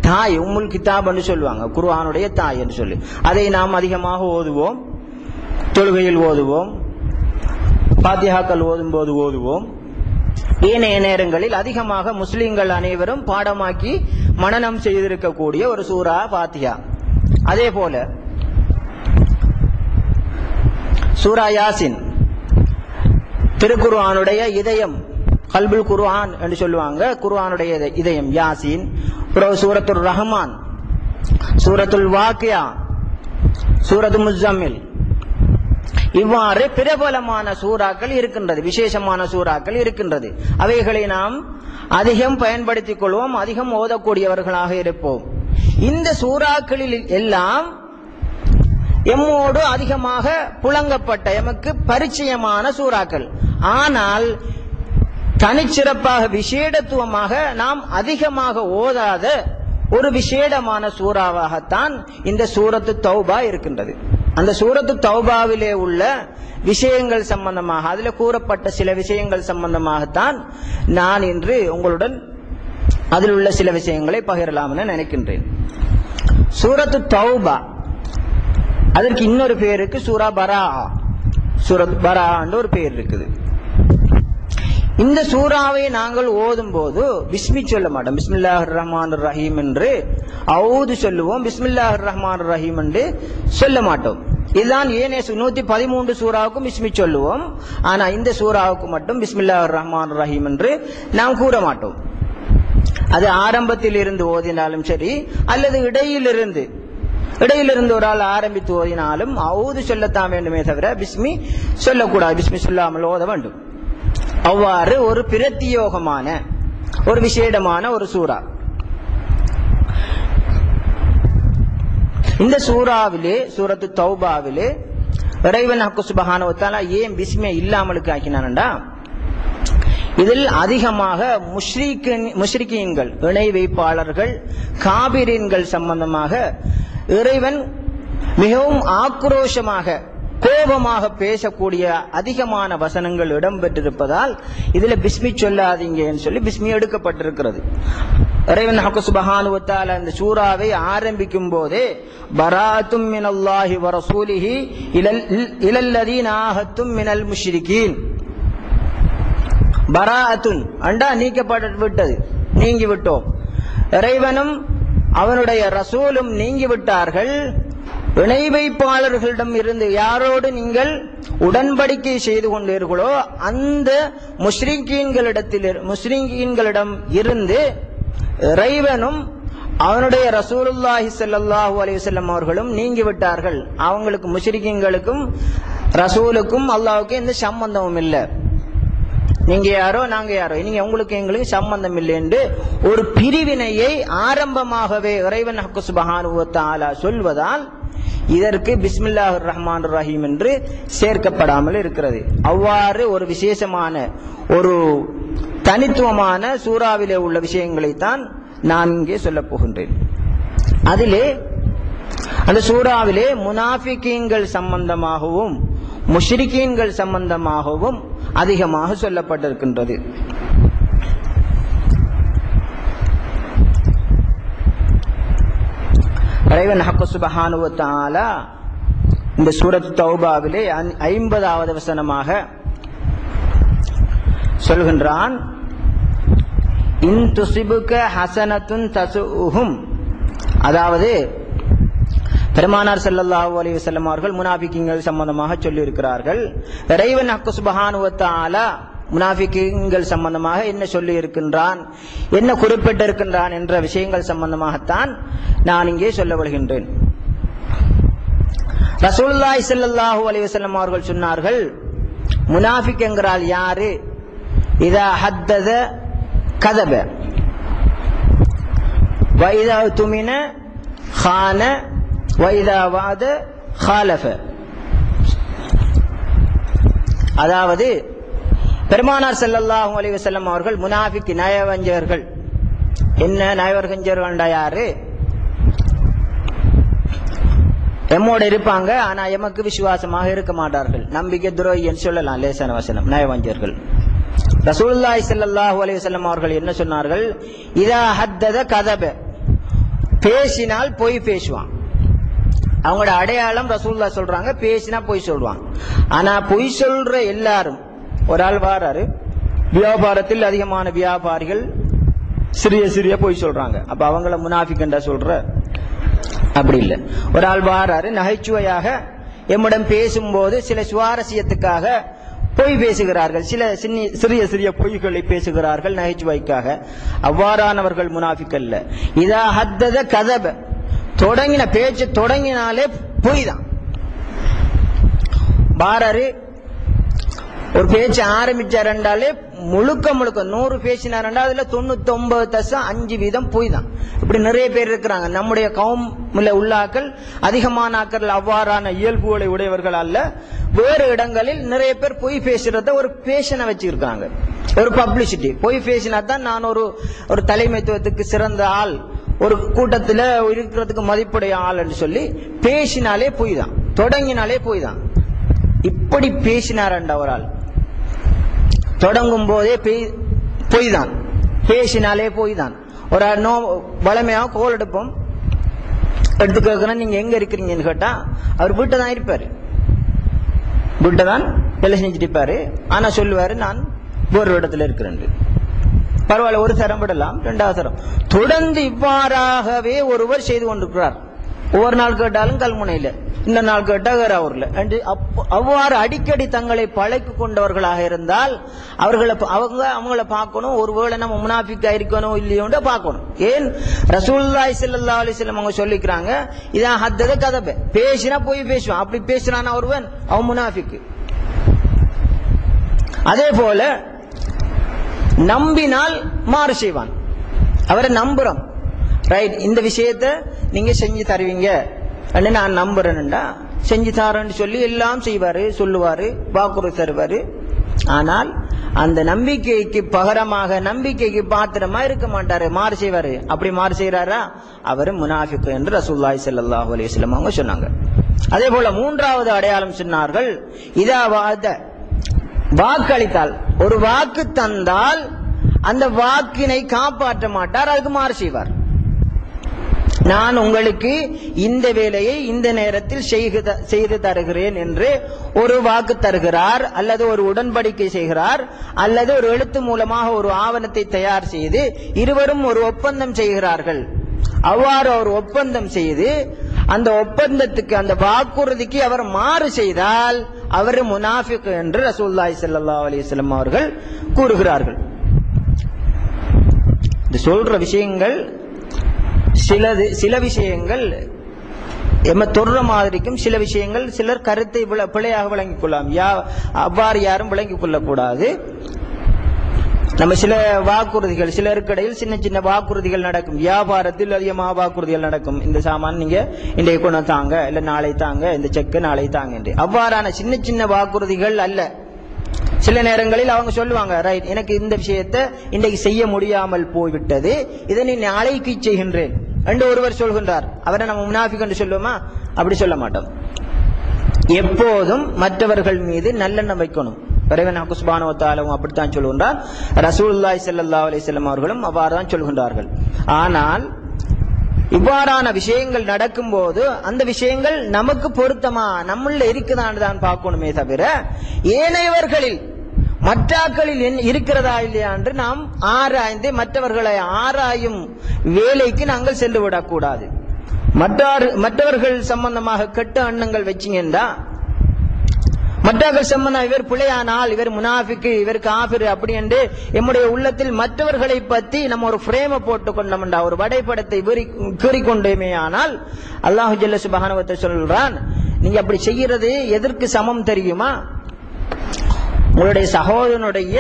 தாய், உம்முல் கிதாப் என்று சொல்லுவாங்க, குர்ஆனுடைய தாய் என்று சொல்லி. அதை நாம் அதிகமாக ஓதுவோம், தொழுகையில் ஓதுவோம், ஃபாத்திஹாக்கள் ஓதும் போது ஓதுவோம். ஏனைய நேரங்களில் அதிகமாக முஸ்லிம்கள் அனைவரும் பாடமாக்கி மனனம் செய்திருக்கக்கூடிய ஒரு சூரா ஃபாத்திஹா. அதே போல சூரா யாசின் திருக்குர்ஆனுடைய இதயம், கல்புல் குர்ஆன் என்று சொல்லுவாங்க, குர்ஆனுடைய இதயம் யாசின். சூரத்துல் ரஹ்மான், சூரத்துல் வாக்கியா, சூரத்து முஸம்மில், இவ்வாறு பிரபலமான சூறாக்கள் இருக்கின்றது, விசேஷமான சூறாக்கள் இருக்கின்றது. அவைகளை நாம் அதிகம் பயன்படுத்திக் கொள்வோம், அதிகம் ஓதக்கூடியவர்களாக இருப்போம். இந்த சூறாக்களில் எல்லாம் எம்மோடு அதிகமாக புழங்கப்பட்ட எமக்கு பரிச்சயமான சூறாக்கள். ஆனால் தனிச்சிறப்பாக விசேடத்துவமாக நாம் அதிகமாக ஓதாத ஒரு விசேடமான சூறாவாகத்தான் இந்த சூரத்து தௌபா இருக்கின்றது. அந்த சூரத்து தௌபாவிலே உள்ள விஷயங்கள் சம்பந்தமாக, அதில் கூறப்பட்ட சில விஷயங்கள் சம்பந்தமாகத்தான் நான் இன்று உங்களுடன் அதில் உள்ள சில விஷயங்களை பகிரலாம் என நினைக்கின்றேன். சூரத்து தௌபா, அதற்கு இன்னொரு பேருக்கு சூரா பரா, சூரத் பரா என்ற ஒரு பேர் இருக்குது. இந்த சூறாவை நாங்கள் ஓதும் போது பிஸ்மி சொல்ல மாட்டோம், பிஸ்மில்லாஹிர் ரஹ்மானிர் ரஹீம் என்று அவுது சொல்லுவோம், பிஸ்மில்லாஹிர் ரஹ்மானிர் ரஹீம் என்று சொல்ல மாட்டோம். இதுதான் ஏனே 113 சூறாவுக்கும் பிஸ்மி சொல்லுவோம். ஆனா இந்த சூறாவுக்கு மட்டும் பிஸ்மில்லாஹிர் ரஹ்மானிர் ரஹீம் என்று நாம் கூற மாட்டோம். அது ஆரம்பத்தில் இருந்து ஓதினாலும் சரி, அல்லது இடையிலிருந்து ஒரு ஆள் ஆரம்பித்து ஓதினாலும் அவுது சொல்லத்தான் வேண்டுமே தவிர பிஸ்மி சொல்லக்கூடாது, பிஸ்மி சொல்லாமல் ஓத வேண்டும். அவ்வாறு ஒரு பிரத்தியோகமான ஒரு விசேடமான ஒரு சூறா. இந்த சூறாவிலே, சூரத்து தௌபாவிலே இறைவன் ஹக்கு சுப்ஹானஹு வ தஆலா ஏன் பிஸ்மியை இல்லாமலுக்கு ஆக்கினான்டா, இதில் அதிகமாக முஷ்ரிக்கீன்கள், இணை வைப்பாளர்கள், காபிரீன்கள் சம்பந்தமாக இறைவன் மிகவும் ஆக்ரோஷமாக, கோபமாக பேசக்கூடிய அதிகமான வசனங்கள் இடம்பெற்றிருப்பதால் இதுல பிஸ்மி சொல்லாதீங்கன்னு சொல்லி பிஸ்மி எடுக்கப்பட்டிருக்கிறது. இறைவன் ஹக்கு சுப்ஹானஹு வ தஆலா இந்த சூறாவை ஆரம்பிக்கும் போதே பராத்தும் மினல்லாஹி வ ரசூலிஹி இலல்லதீன ஆஹத்தும் மினல் முஷ்ரிகீன், பராஅத்துன் அண்டா நீக்கப்பட்டு விட்டது, நீங்கி விட்டோம், இறைவனும் அவனுடைய ரசூலும் நீங்கி விட்டார்கள், இணை வைப்பாளர்களிடம் இருந்து யாரோடு நீங்கள் உடன்படிக்கை செய்து கொண்டீர்களோ அந்த முஸ்ரிக்கீன்களிடம் இருந்து இறைவனும் அவனுடைய ரசூலுல்லாஹி ஸல்லல்லாஹு அலைஹி வஸல்லம் அவர்களும் நீங்கி விட்டார்கள். அவங்களுக்கு முஸ்ரிக்கீன்களுக்கும் ரசூலுக்கும் அல்லாஹ்வுக்கும் எந்த சம்பந்தமும் இல்லை, நீங்க யாரோ நாங்க யாரோ, நீங்க உங்களுக்கு எங்களுக்கு சம்பந்தம் இல்லை என்று ஒரு பிரிவினையை ஆரம்பமாகவே இறைவன் ஹக்கு சுப்ஹானஹு வ தஆலா சொல்வதால் இதற்கு பிஸ்மில்லாஹிர் ரஹ்மானிர் ரஹீம் என்று சேர்க்கப்படாமல் இருக்கிறது. அவ்வாறு ஒரு விசேஷமான ஒரு தனித்துவமான சூறாவிலே உள்ள விஷயங்களைத்தான் நான் இங்கே சொல்ல போகின்றேன். அதிலே அந்த சூறாவிலே முனாஃபிகீன்கள் சம்பந்தமாகவும் முஷ்ரிக்கீன்கள் சம்பந்தமாகவும் அதிகமாக சொல்லப்பட்டிருக்கின்றது. இறைவன் ஹக்கு சுப்ஹானஹு வ தஆலா இந்த சூரத் தௌபாவிலே 50வது வசனமாக சொல்கின்றான், இன் துஸிபுக ஹஸனத்துன் தஸுஹும், அதாவது பெருமானார் ஸல்லல்லாஹு அலைஹி வஸல்லம் அவர்கள் முனாஃபிக்குகள் சம்பந்தமாக சொல்லி இருக்கிறார்கள். இறைவன் ஹக்கு சுப்ஹானஹு வ தஆலா முனாஃபிக்குகள் சம்பந்தமாக என்ன சொல்லி இருக்கின்றான், என்ன குறிப்பிட்டு இருக்கின்றான் என்ற விஷயங்கள் சம்பந்தமாகத்தான் நான் இங்கே சொல்ல வருகின்றேன். ரசூலுல்லாஹி ஸல்லல்லாஹு அலைஹி வஸல்லம் அவர்கள் சொன்னார்கள், முனாஃபிக் என்கிறால் யாரு? இதா ஹத்தத கதப வ இதா துமின கான வ இதா வாத காலஃப. அதாவது பெருமானார் ஸல்லல்லாஹு அலைஹி வஸல்லம் அவர்கள் முனாஃபிக் நயவஞ்சகர்கள், என்ன நயவஞ்சகர்கள்டா யாரு? எம்மோட இருப்பாங்க, ஆனா எமக்கு விசுவாசமாக இருக்க மாட்டார்கள், நம்பிக்கை துரோகின்னு சொல்லலாம் லேசான வசனம், நயவஞ்சகர்கள். ரசூலுல்லாஹி ஸல்லல்லாஹு அலைஹி வஸல்லம் அவர்கள் என்ன சொன்னார்கள்? இதா ஹத்தத கதப, பேசினால் பொய் பேசுவான். அவங்களோட அடையாளம் ரசூலுல்லாஹ் சொல்றாங்க, பேசினா பொய் சொல்லுவான். ஆனா பொய் சொல்ற எல்லாரும், ஒரு ஆள் வாராரு, வியாபாரத்தில் அதிகமான வியாபாரிகள் சிறிய சிறிய பொய் சொல்றாங்க, அப்ப அவங்கள முனாஃபிக்ன்றா சொல்ற? அப்படி இல்லை. ஒரு ஆள் வாராரு, நகைச்சுவையாக எம்மிடம் பேசும்போது சில சுவாரஸ்யத்துக்காக பொய் பேசுகிறார்கள், சில சிறிய சிறிய பொய்களை பேசுகிறார்கள் நகைச்சுவைக்காக, அவ்வாறானவர்கள் முனாஃபிக் அல்ல. இதா ஹத்தத கதப, தொடங்கின பேச்சு தொடங்கினாலே பொய் தான். வாராரு, ஒரு பேச்சு ஆரம்பிச்சாருண்டாலே முழுக்க 100 பேசினாருண்டா அதுல 99.5% பொய் தான். இப்படி நிறைய பேர் இருக்கிறாங்க. நம்முடைய கவும்ல உள்ளாக்கள் அதிகமான ஆக்கள் அவ்வாறான இயல்புகளை உடையவர்கள் அல்ல. வேறு இடங்களில் நிறைய பேர் பொய் பேசுறத ஒரு பேஷனை வச்சிருக்காங்க, ஒரு பப்ளிசிட்டி. பொய் பேசினா தான் நான் ஒரு தலைமைத்துவத்துக்கு சிறந்த ஆள், ஒரு கூட்டத்தில் இருக்கிறதுக்கு மதிப்புடைய ஆள் என்று சொல்லி பேசினாலே பொய் தான், தொடங்கினாலே பொய் தான். இப்படி பேசினாரண்ட ஒரு ஆள் தொடங்கும் போதே பொய் தான், பேசினாலே பொய் தான். ஒரு வளமையாக கோல் எடுப்போம், எடுத்து கேட்கிறேன் நீங்க எங்க இருக்கிறீங்கன்னு கேட்டா அவர் வீட்டை தான் இருப்பாரு, வீட்டை தான் வேலை செஞ்சுட்டு இருப்பாரு. ஆனா சொல்லுவாரு நான் ஒரு இடத்துல இருக்கிறேன். பரவாயில்ல, ஒரு தரம் விடலாம், 2வது தரம் தொடர்ந்து இவ்வாறாகவே ஒருவர் செய்து கொண்டிருக்கிறார். ஒவ்வொரு நாள் கேட்டாலும் கல்முனையில, இந்த நாள் கேட்டா வேற ஊர்ல. அவ்வாறு அடிக்கடி தங்களை பழக்கி கொண்டவர்களாக இருந்தால் அவங்கள பார்க்கணும். ஒருவேளை நம்ம முனாஃபிக்கா இருக்கணும் இல்லையோன்னு பார்க்கணும். ஏன் ரசூலுல்லாஹி ஸல்லல்லாஹு அலைஹி வஸல்லம் அவங்க சொல்லிக்கிறாங்க, இதா ஹத்தத கதப, பேசினா போய் பேசுவான். அப்படி பேசுறான் ஒருவன், அவன் முனாஃபிக். அதே போல நம்பினால் மாறு செய்வான். அவரை நம்புறோம், ரைட், இந்த விஷயத்தை நீங்க செஞ்சு தருவீங்க நான் நம்புறேன்டா, செஞ்சு தரேன்னு சொல்லி எல்லாம் செய்வாரு, சொல்லுவாரு, வாக்குறுதி தருவாரு. ஆனால் அந்த நம்பிக்கைக்கு பகரமாக, நம்பிக்கைக்கு பாத்திரமா இருக்க மாட்டாரு, மாறு செய்வாரு. அப்படி மாறு செய்யறாரா, அவரு முனாஃபிக் என்று ரசூலுல்லாஹி ஸல்லல்லாஹு அலைஹி வஸல்லம் அவங்க சொன்னாங்க. அதே போல 3வது அடையாளம் சொன்னார்கள், இதா வாத, வாக்களித்தால், ஒரு வாக்கு தந்தால் அந்த வாக்கினை காப்பாற்ற மாட்டார், அதுக்கு மாறு செய்வார். நான் உங்களுக்கு இந்த வேலையை இந்த நேரத்தில் செய்து தருகிறேன் என்று ஒரு வாக்கு தருகிறார், அல்லது ஒரு உடன்படிக்கை செய்கிறார், அல்லது ஒரு எழுத்து மூலமாக ஒரு ஆவணத்தை தயார் செய்து இருவரும் ஒரு ஒப்பந்தம் செய்கிறார்கள். அவ்வாறு ஒரு ஒப்பந்தம் செய்து அந்த ஒப்பந்தத்துக்கு, அந்த வாக்குறுதிக்கு அவர் மாறு செய்தால் அவர் முனாஃபிக் என்று ரசூலுல்லாஹி ஸல்லல்லாஹு அலைஹி வஸல்லம் அவர்கள் கூறுகிறார்கள். இந்த சொல்ற விஷயங்கள் சில விஷயங்கள் எம்ம தொடுற மாதிரிக்கும், சில விஷயங்கள் சிலர் கருத்தை பிழையாக விளங்கிக் கொள்ளலாம். அவ்வாறு யாரும் விளங்கிக் கொள்ளக்கூடாது. நம்ம சில வாக்குறுதிகள், சிலருக்கிடையில் சின்ன சின்ன வாக்குறுதிகள் நடக்கும். வியாபாரத்தில் அதிகமாக வாக்குறுதிகள் நடக்கும். இந்த சாமான் நீங்க இன்றைக்கு கொண்டு தாங்க, இல்ல நாளை தாங்க, இந்த செக்கு நாளை தாங்க என்று. அவ்வாறான சின்ன சின்ன வாக்குறுதிகள் அல்ல. சில நேரங்களில் அவங்க சொல்லுவாங்க, ரைட், எனக்கு இந்த விஷயத்தை இன்றைக்கு செய்ய முடியாமல் போய்விட்டது, இதை நீ நாளைக்கு செய்கின்றேன் என்று ஒருவர் சொல்கின்றார். அவரை நம்ம முனாஃபிக் என்று சொல்லுவோமா? அப்படி சொல்ல மாட்டோம். எப்போதும் மற்றவர்கள் மீது நல்லெண்ணம் வைக்கணும். இறைவன் சுப்ஹானஹு வ தஆலாவும் அப்படித்தான் சொல்கின்றார், ரசூலுல்லாஹி ஸல்லல்லாஹு அலைஹி வஸல்லம் அவர்களும் அவ்வாறுதான் சொல்கின்றார்கள். ஆனால் இவ்வாறான விஷயங்கள் நடக்கும் போது அந்த விஷயங்கள் நமக்கு பொருத்தமா, நம்மள இருக்குதான்னு தான் பார்க்கணுமே தவிர ஏனையவர்களில் மற்றாக்களில் இருக்கிறதா இல்லையா என்று நாம் ஆராய்ந்து மற்றவர்களை ஆராயும் வேலைக்கு நாங்கள் சென்று விடக்கூடாது. மற்றவர்கள் சம்பந்தமாக கெட்ட எண்ணங்கள் வச்சீங்கன்னா, மற்றவர்கள் சம்பந்தம் இவர் பிழையானால், இவர் முனாஃபிக்கு, இவர் காஃபிர் அப்படி என்று நம்முடைய உள்ளத்தில் மற்றவர்களை பற்றி நம்ம ஒரு ஃப்ரேமை போட்டு கொண்டோம்டா, ஒரு வரைபடத்தை கீறிக்கொண்டோமே ஆனால் அல்லாஹ் ஜல்ல சுப்ஹானஹு வ தஆலா சொல்றான், நீங்க அப்படி செய்யறது எதற்கு சமம் தெரியுமா? உங்களுடைய சகோதரனுடைய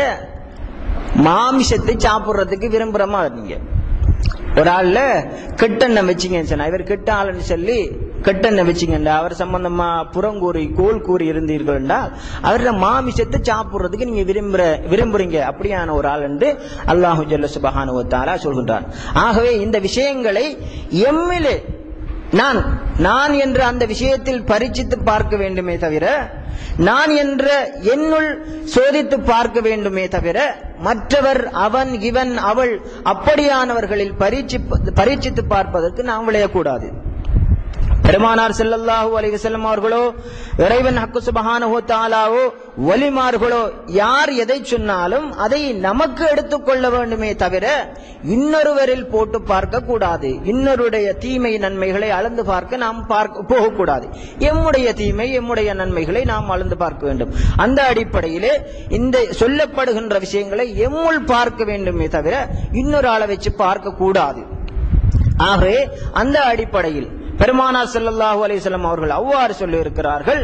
மாமிசத்தை சாப்பிடுறதுக்கு விரும்புறமா நீங்க ஒரு ஆள்ல கெட்டெண்ணம் வச்சிங்கன்னு சொன்னா, இவர் கெட்ட ஆளுன்னு சொல்லி கெட்டெண்ணம் வச்சிங்கண்டா, அவர் சம்பந்தமா புறங்கூறி கோல் கூறி இருந்தீர்கள்டா, அவரோட மாமிசத்தை சாப்பிடுறதுக்கு நீங்க விரும்புறீங்க அப்படியான ஒரு ஆள் என்று அல்லாஹு ஜல்ல சுப்ஹானஹு வ தஆலா சொல்கின்றான். ஆகவே இந்த விஷயங்களை எம்மிலே நான் என்ற அந்த விஷயத்தில் பரீட்சித்து பார்க்க வேண்டுமே தவிர, நான் என்ற என்னுள் சோதித்து பார்க்க வேண்டுமே தவிர, மற்றவர் அவன் இவன் அவள் அப்படியானவர்களில் பரீட்சித்து பார்ப்பதற்கு நாம் விளையக்கூடாது. பெருமானார் ஸல்லல்லாஹு அலைஹி வஸல்லம் அவர்களோ, இறைவன் ஹக்கு சுப்ஹானஹு வ தஆலாவோ, வலிமார்களோ யார் எதை சொன்னாலும் அதை நமக்கு எடுத்துக்கொள்ள வேண்டுமே தவிர இன்னொருவரில் போட்டு பார்க்க கூடாது. இன்னொருடைய தீமை நன்மைகளை அளந்து பார்க்க நாம் போகக்கூடாது. எம்முடைய தீமை எம்முடைய நன்மைகளை நாம் அளந்து பார்க்க வேண்டும். அந்த அடிப்படையிலே இந்த சொல்லப்படுகின்ற விஷயங்களை எம்முள் பார்க்க வேண்டுமே தவிர இன்னொரு ஆளை வச்சு பார்க்க கூடாது. ஆகவே அந்த அடிப்படையில் பெருமானார் ஸல்லல்லாஹு அலைஹி வஸல்லம் அவர்கள் அவ்வாறு சொல்லி இருக்கிறார்கள்.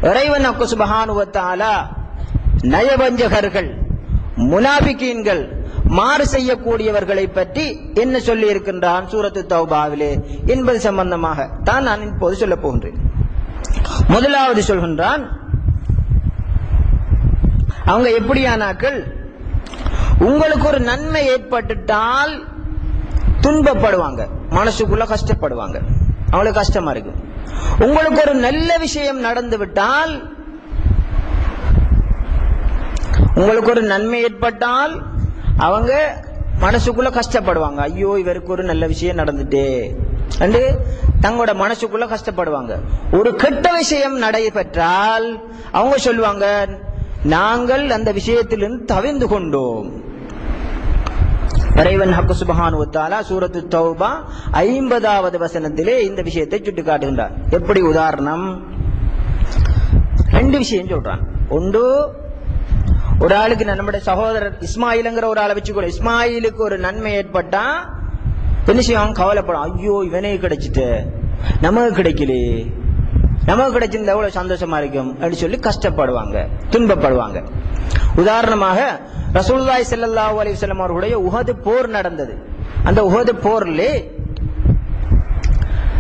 இறைவன் சுப்ஹானஹு வ தஆலா நயவஞ்சகர்கள், முனாஃபிகீன்கள், மாறு செய்யக்கூடியவர்களை பற்றி என்ன சொல்லி இருக்கின்றான் சூரத்து தௌபாவிலே என்பது சம்பந்தமாக தான் நான் இப்போது சொல்ல போகின்றேன். முதலாவது சொல்கின்றான், அவங்க எப்படியானாக்கள், உங்களுக்கு ஒரு நன்மை ஏற்பட்டுட்டால் துன்பப்படுவாங்க, மனசுக்குள்ள கஷ்டப்படுவாங்க, அவங்களுக்கு கஷ்டமா இருக்கு. உங்களுக்கு ஒரு நல்ல விஷயம் நடந்து விட்டால், உங்களுக்கு ஒரு நன்மை ஏற்பட்டால் அவங்க மனசுக்குள்ள கஷ்டப்படுவாங்க. ஐயோ இவருக்கு ஒரு நல்ல விஷயம் நடந்துட்டே என்று தங்களோட மனசுக்குள்ள கஷ்டப்படுவாங்க. ஒரு கெட்ட விஷயம் நடைபெற்றால் அவங்க சொல்லுவாங்க, நாங்கள் அந்த விஷயத்திலிருந்து தவிர்ந்து கொண்டோம். இறைவன் ஹக்கு சுப்ஹானஹு வ தஆலா சூரத்து தௌபா 50வது வசனத்திலே இந்த விஷயத்தை சுட்டிக்காட்டுகின்றார். எப்படி உதாரணம், ரெண்டு விஷயம் சொல்றான். ஒன்று, ஒரு ஆளுக்கு நம்முடைய சகோதரர் இஸ்மாயில்ங்கிற ஒரு ஆளை வச்சுக்கோ, இஸ்மாயிலுக்கு ஒரு நன்மை ஏற்பட்டா என்ன செய்வாங்க, கவலைப்படும். ஐயோ இவனே கிடைச்சிட்டு நமக்கு கிடைக்கலையே, நமக்கு கிடைச்சிருந்தா எவ்வளவு சந்தோஷமா இருக்கும் அப்படின்னு சொல்லி கஷ்டப்படுவாங்க, துன்பப்படுவாங்க. உதாரணமாக ரசூலுல்லாஹி ஸல்லல்லாஹு அலைஹி வஸல்லம் அவர்களுடைய உஹது போர் நடந்தது. அந்த உஹது போரிலே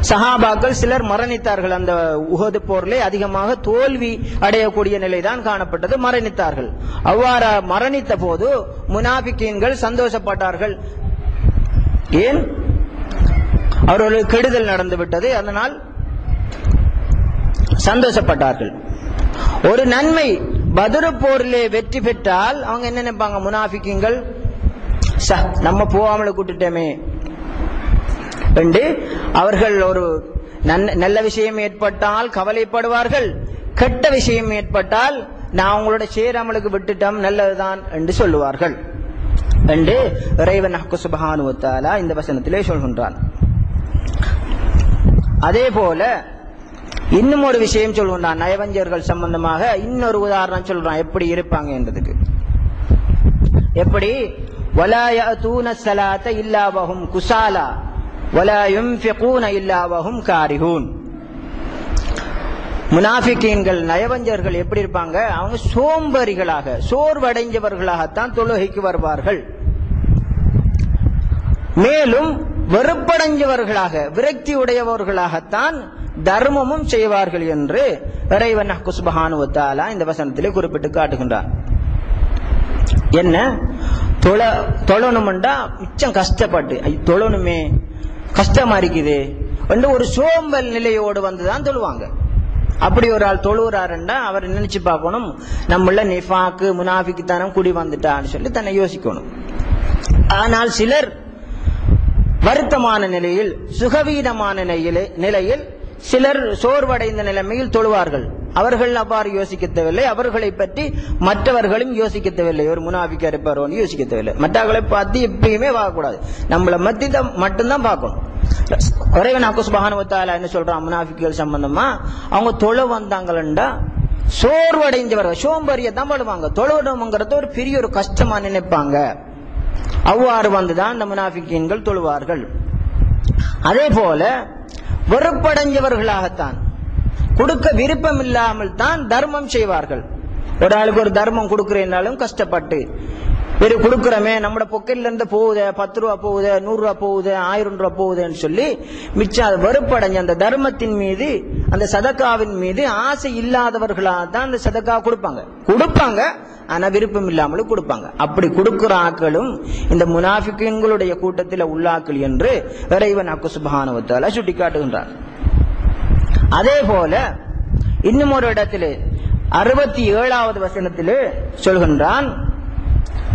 சஹாபாக்கள் சிலர் மரணித்தார்கள். அந்த உஹது போரிலே அதிகமாக தோல்வி அடையக்கூடிய நிலைதான் காணப்பட்டது, மரணித்தார்கள். அவ்வாறு மரணித்த போது முனாஃபிகீன்கள் சந்தோஷப்பட்டார்கள். ஏன்? அவர்களுக்கு கெடுதல் நடந்து விட்டது, அதனால் சந்தோஷப்பட்டார்கள். ஒரு நன்மை பத்ர் போரிலே வெற்றி பெற்றால் அவங்க என்ன நினைப்பாங்க, முனாஃபிகீன்கள், நம்ம போகாமல கூட்டுட்டோமே என்று அவர்கள் ஒரு நல்ல விஷயம் ஏற்பட்டால் கவலைப்படுவார்கள், கெட்ட விஷயம் ஏற்பட்டால் நான் உங்களோட சேராமலுக்கு விட்டுட்டோம் நல்லதுதான் என்று சொல்லுவார்கள் என்று இறைவன் சுப்ஹானஹு வ தஆலா இந்த வசனத்திலே சொல்கின்றான். அதே போல இன்னும் ஒரு விஷயம் சொல்கின்றான், நயவஞ்சர்கள் சம்பந்தமாக இன்னொரு உதாரணம் சொல்றான் எப்படி இருப்பாங்க என்றதுக்கு. எப்படி, வலா யஅதூன ஸலாத இல்லா வஹும் குஸாலா வலா யுன்ஃபிகூன இல்லா வஹும் காரிஹூன். முனாஃபிகீன்கள், நயவஞ்சர்கள் எப்படி இருப்பாங்க, அவங்க சோம்பேறிகளாக, சோர்வடைஞ்சவர்களாகத்தான் தொழுகைக்கு வருவார்கள். மேலும் வெறுப்படைஞ்சவர்களாக, விரக்தி உடையவர்களாகத்தான் தர்மமும் செய்வார்கள் என்று இறைவன் சுப்ஹானஹு வ தஆலா இந்த வசனத்திலே குறிப்பிட்டு காட்டுகின்றார். என்ன, தொழணும்டா மிச்சம் கஷ்டப்பட்டு தொழணுமே கஷ்டமா இருக்குது என்று ஒரு சோம்பல் நிலையோடு வந்துதான் தொழுவாங்க. அப்படி ஒரு ஆள் தொழுகிறாருண்டா அவர் நினைச்சு பார்க்கணும், நம்மள நிஃபாக்கு முனாஃபிக்குத்தனம் குடி வந்துட்டான்னு சொல்லி தன்னை யோசிக்கணும். ஆனால் சிலர் வருத்தமான நிலையில், சுகவீனமான நிலையில், சிலர் சோர்வடைந்த நிலைமையில் தொழுவார்கள். அவர்கள் அவ்வாறு யோசிக்க தேவையில்லை. அவர்களை பற்றி மற்றவர்களும் யோசிக்க தேவையில்லை. ஒரு முனாஃபிக்கா இருப்பாரோன்னு யோசிக்க தேவையில்லை. மற்றவர்களை பார்த்து எப்பயுமே பார்க்கக்கூடாது. நம்மளை மத்தி மட்டும்தான் பார்க்கணும். இறைவன் அல்லாஹ் சுப்ஹானஹு வ தஆலா என்ன சொல்றான் முனாஃபிக்குகள் சம்பந்தமா? அவங்க தொழ வந்தாங்களா சோர்வடைஞ்சவர்கள், சோம்பேறியத்தான் படுவாங்க. தொழுவணுங்கிறது ஒரு பெரிய ஒரு கஷ்டமா நினைப்பாங்க. அவ்வாறு வந்துதான் இந்த முனாஃபிக்கீன்கள் தொழுவார்கள். அதே போல வெறுப்படைஞ்சவர்களாகத்தான், கொடுக்க விருப்பம் இல்லாமல் தான் தர்மம் செய்வார்கள். ஒரு ஆளுக்கு ஒரு தர்மம் கொடுக்கிறேன்னாலும் கஷ்டப்பட்டு வெறும் கொடுக்கிறமே, நம்மட பொக்கையில இருந்து போகுது, 10 ரூபா போகுது, 100 ரூபா போகுது, 1000 ரூபா போகுதுன்னு சொல்லி மிச்சம் அது வெறுப்படைஞ்ச அந்த தர்மத்தின் மீது, அந்த சதக்காவின் மீது ஆசை இல்லாதவர்களாக தான் அந்த சதக்கா கொடுப்பாங்க. ஆனா விருப்பம் இல்லாமலும் கொடுப்பாங்க. அப்படி கொடுக்கிற ஆக்களும் இந்த முனாஃபிக்குகளுடைய கூட்டத்தில் உள்ளாக்கள் என்று இறைவன் அல்லாஹ் சுப்ஹானஹு வ தஆலா சுட்டிக்காட்டுகின்றார். அதே போல இன்னும் ஒரு இடத்திலே 67வது வசனத்திலே சொல்கின்றான்,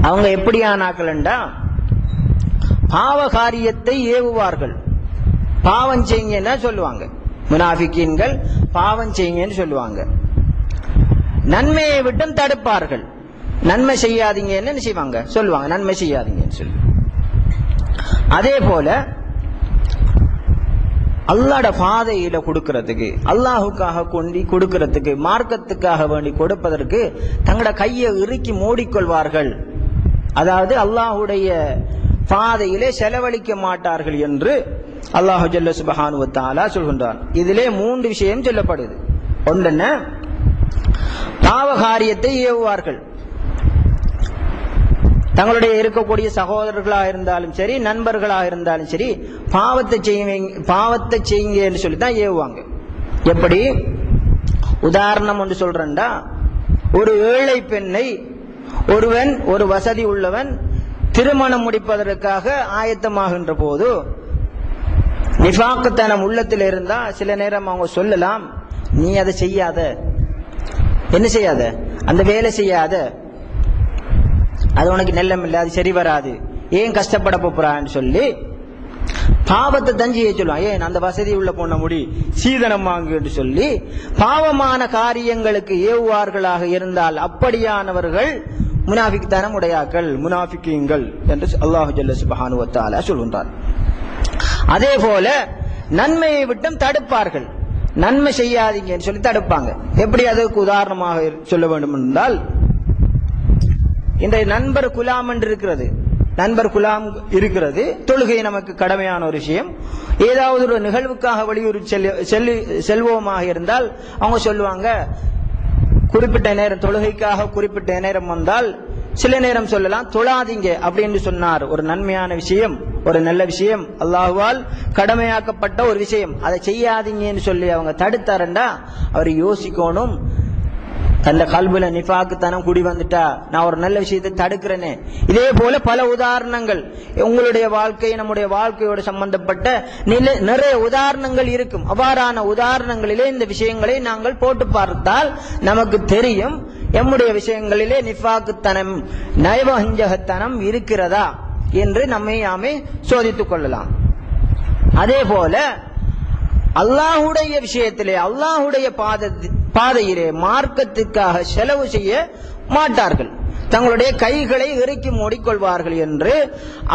அவங்க எப்படியான ஆக்கள் என்றா பாவ காரியத்தை ஏவுவார்கள். பாவம் செய்யுங்கன்னா சொல்லுவாங்க முனாஃபிக்கீன்கள், பாவம் செய்யுங்கன்னு சொல்லுவாங்க. நன்மையை விட்டும் தடுப்பார்கள். நன்மை செய்யாதீங்கன்னு செய்வாங்க, சொல்லுவாங்க நன்மை செய்யாதீங்கன்னு சொல்லி. அதே போல அல்லாஹ்வுடைய பாதையில கொடுக்கிறதுக்கு, அல்லாஹுக்காக கொண்டு கொடுக்கிறதுக்கு, மார்க்கத்துக்காக வேண்டி கொடுப்பதற்கு தங்களோட கையை இறுக்கி மூடிக்கொள்வார்கள். அதாவது அல்லாஹ்வுடைய பாதையிலே செலவழிக்க மாட்டார்கள் என்று அல்லாஹ் ஜல்ல சுப்ஹானஹு வ தஆலா சொல்கின்றான். இதிலே 3 விஷயம் சொல்லப்படுது. ஒன்றென்ன, பாவ காரியத்தை ஏவுவார்கள். தங்களுடைய இருக்கக்கூடிய சகோதரர்களாக இருந்தாலும் சரி, நண்பர்களாக இருந்தாலும் சரி, பாவத்தை செய்யுங்க என்று சொல்லித்தான் ஏவுவாங்க. எப்படி உதாரணம் ஒன்று சொல்றேன்டா, ஒரு ஏழை பெண்ணை ஒரு வசதி உள்ளவன் திருமணம் முடிப்பதற்காக ஆயத்தமாகின்ற போது நிஃபாக்குத்தனம் உள்ளத்தில் இருந்தா சில நேரம் அவங்க சொல்லலாம், நீ அதை செய்யாத, என்ன செய்யாத, அந்த வேலை செய்யாத, அது உனக்கு நெல்லம் இல்லை, அது சரி வராது, ஏன் கஷ்டப்பட போறான்னு சொல்லி பாவத்தை தஞ்சியை சொல்லுவான். ஏன் அந்த வசதி உள்ள பொண்ண முடி சீதனம் வாங்கு என்று சொல்லி பாவமான காரியங்களுக்கு ஏவுவார்களாக இருந்தால் அப்படியானவர்கள் முனாஃபிக்தானம் உடையாக்கள், முனாஃபிக்கீன்கள் என்று அல்லாஹ் ஜல்ல சுப்ஹானஹு வ தஆலா சொல்கின்றார். அதே போல நன்மையை விட்டும் தடுப்பார்கள். நன்மை செய்யாதீங்கன்னு சொல்லி தடுப்பாங்க. எப்படி அதுக்கு உதாரணமாக சொல்ல வேண்டும் என்றால், இன்றைய நண்பர் குலாம் என்று இருக்கிறது. நண்பர் குலாம் இருக்கிறது. தொழுகை நமக்கு கடமையான ஒரு விஷயம். ஏதாவது ஒரு நிகழ்வுக்காக வெளியூர் செல்வோமாக இருந்தால் அவங்க சொல்லுவாங்க, குறிப்பிட்ட நேரம் தொழுகைக்காக குறிப்பிட்ட நேரம் வந்தால் சில நேரம் சொல்லலாம் தொழாதீங்க அப்படின்னு சொன்னார். ஒரு நன்மையான விஷயம், ஒரு நல்ல விஷயம், அல்லாஹ்வால் கடமையாக்கப்பட்ட ஒரு விஷயம், அதை செய்யாதீங்கன்னு சொல்லி அவங்க தடுத்தாரண்டா அவர் யோசிக்கணும், தந்த கல்வில நிஃபாக்குத்தனம் குடி வந்துட்டா நான் ஒரு நல்ல விஷயத்தை தடுக்கிறேனே. இதே போல பல உதாரணங்கள் உங்களுடைய வாழ்க்கை, நம்முடைய வாழ்க்கையோடு சம்பந்தப்பட்ட நிறைய உதாரணங்கள் இருக்கும். அவ்வாறான உதாரணங்களிலே இந்த விஷயங்களை நாங்கள் போட்டு பார்த்தால் நமக்கு தெரியும், எம்முடைய விஷயங்களிலே நிஃபாக்குத்தனம், நயவஞ்சகத்தனம் இருக்கிறதா என்று நம்மை நாமே சோதித்துக் கொள்ளலாம். அதே போல அல்லாஹுடைய விஷயத்திலே, அல்லாஹுடைய பாதையிலே மார்க்கத்துக்காக செலவு செய்ய மாட்டார்கள். தங்களுடைய கைகளை இறுக்கி மூடிக்கொள்வார்கள் என்று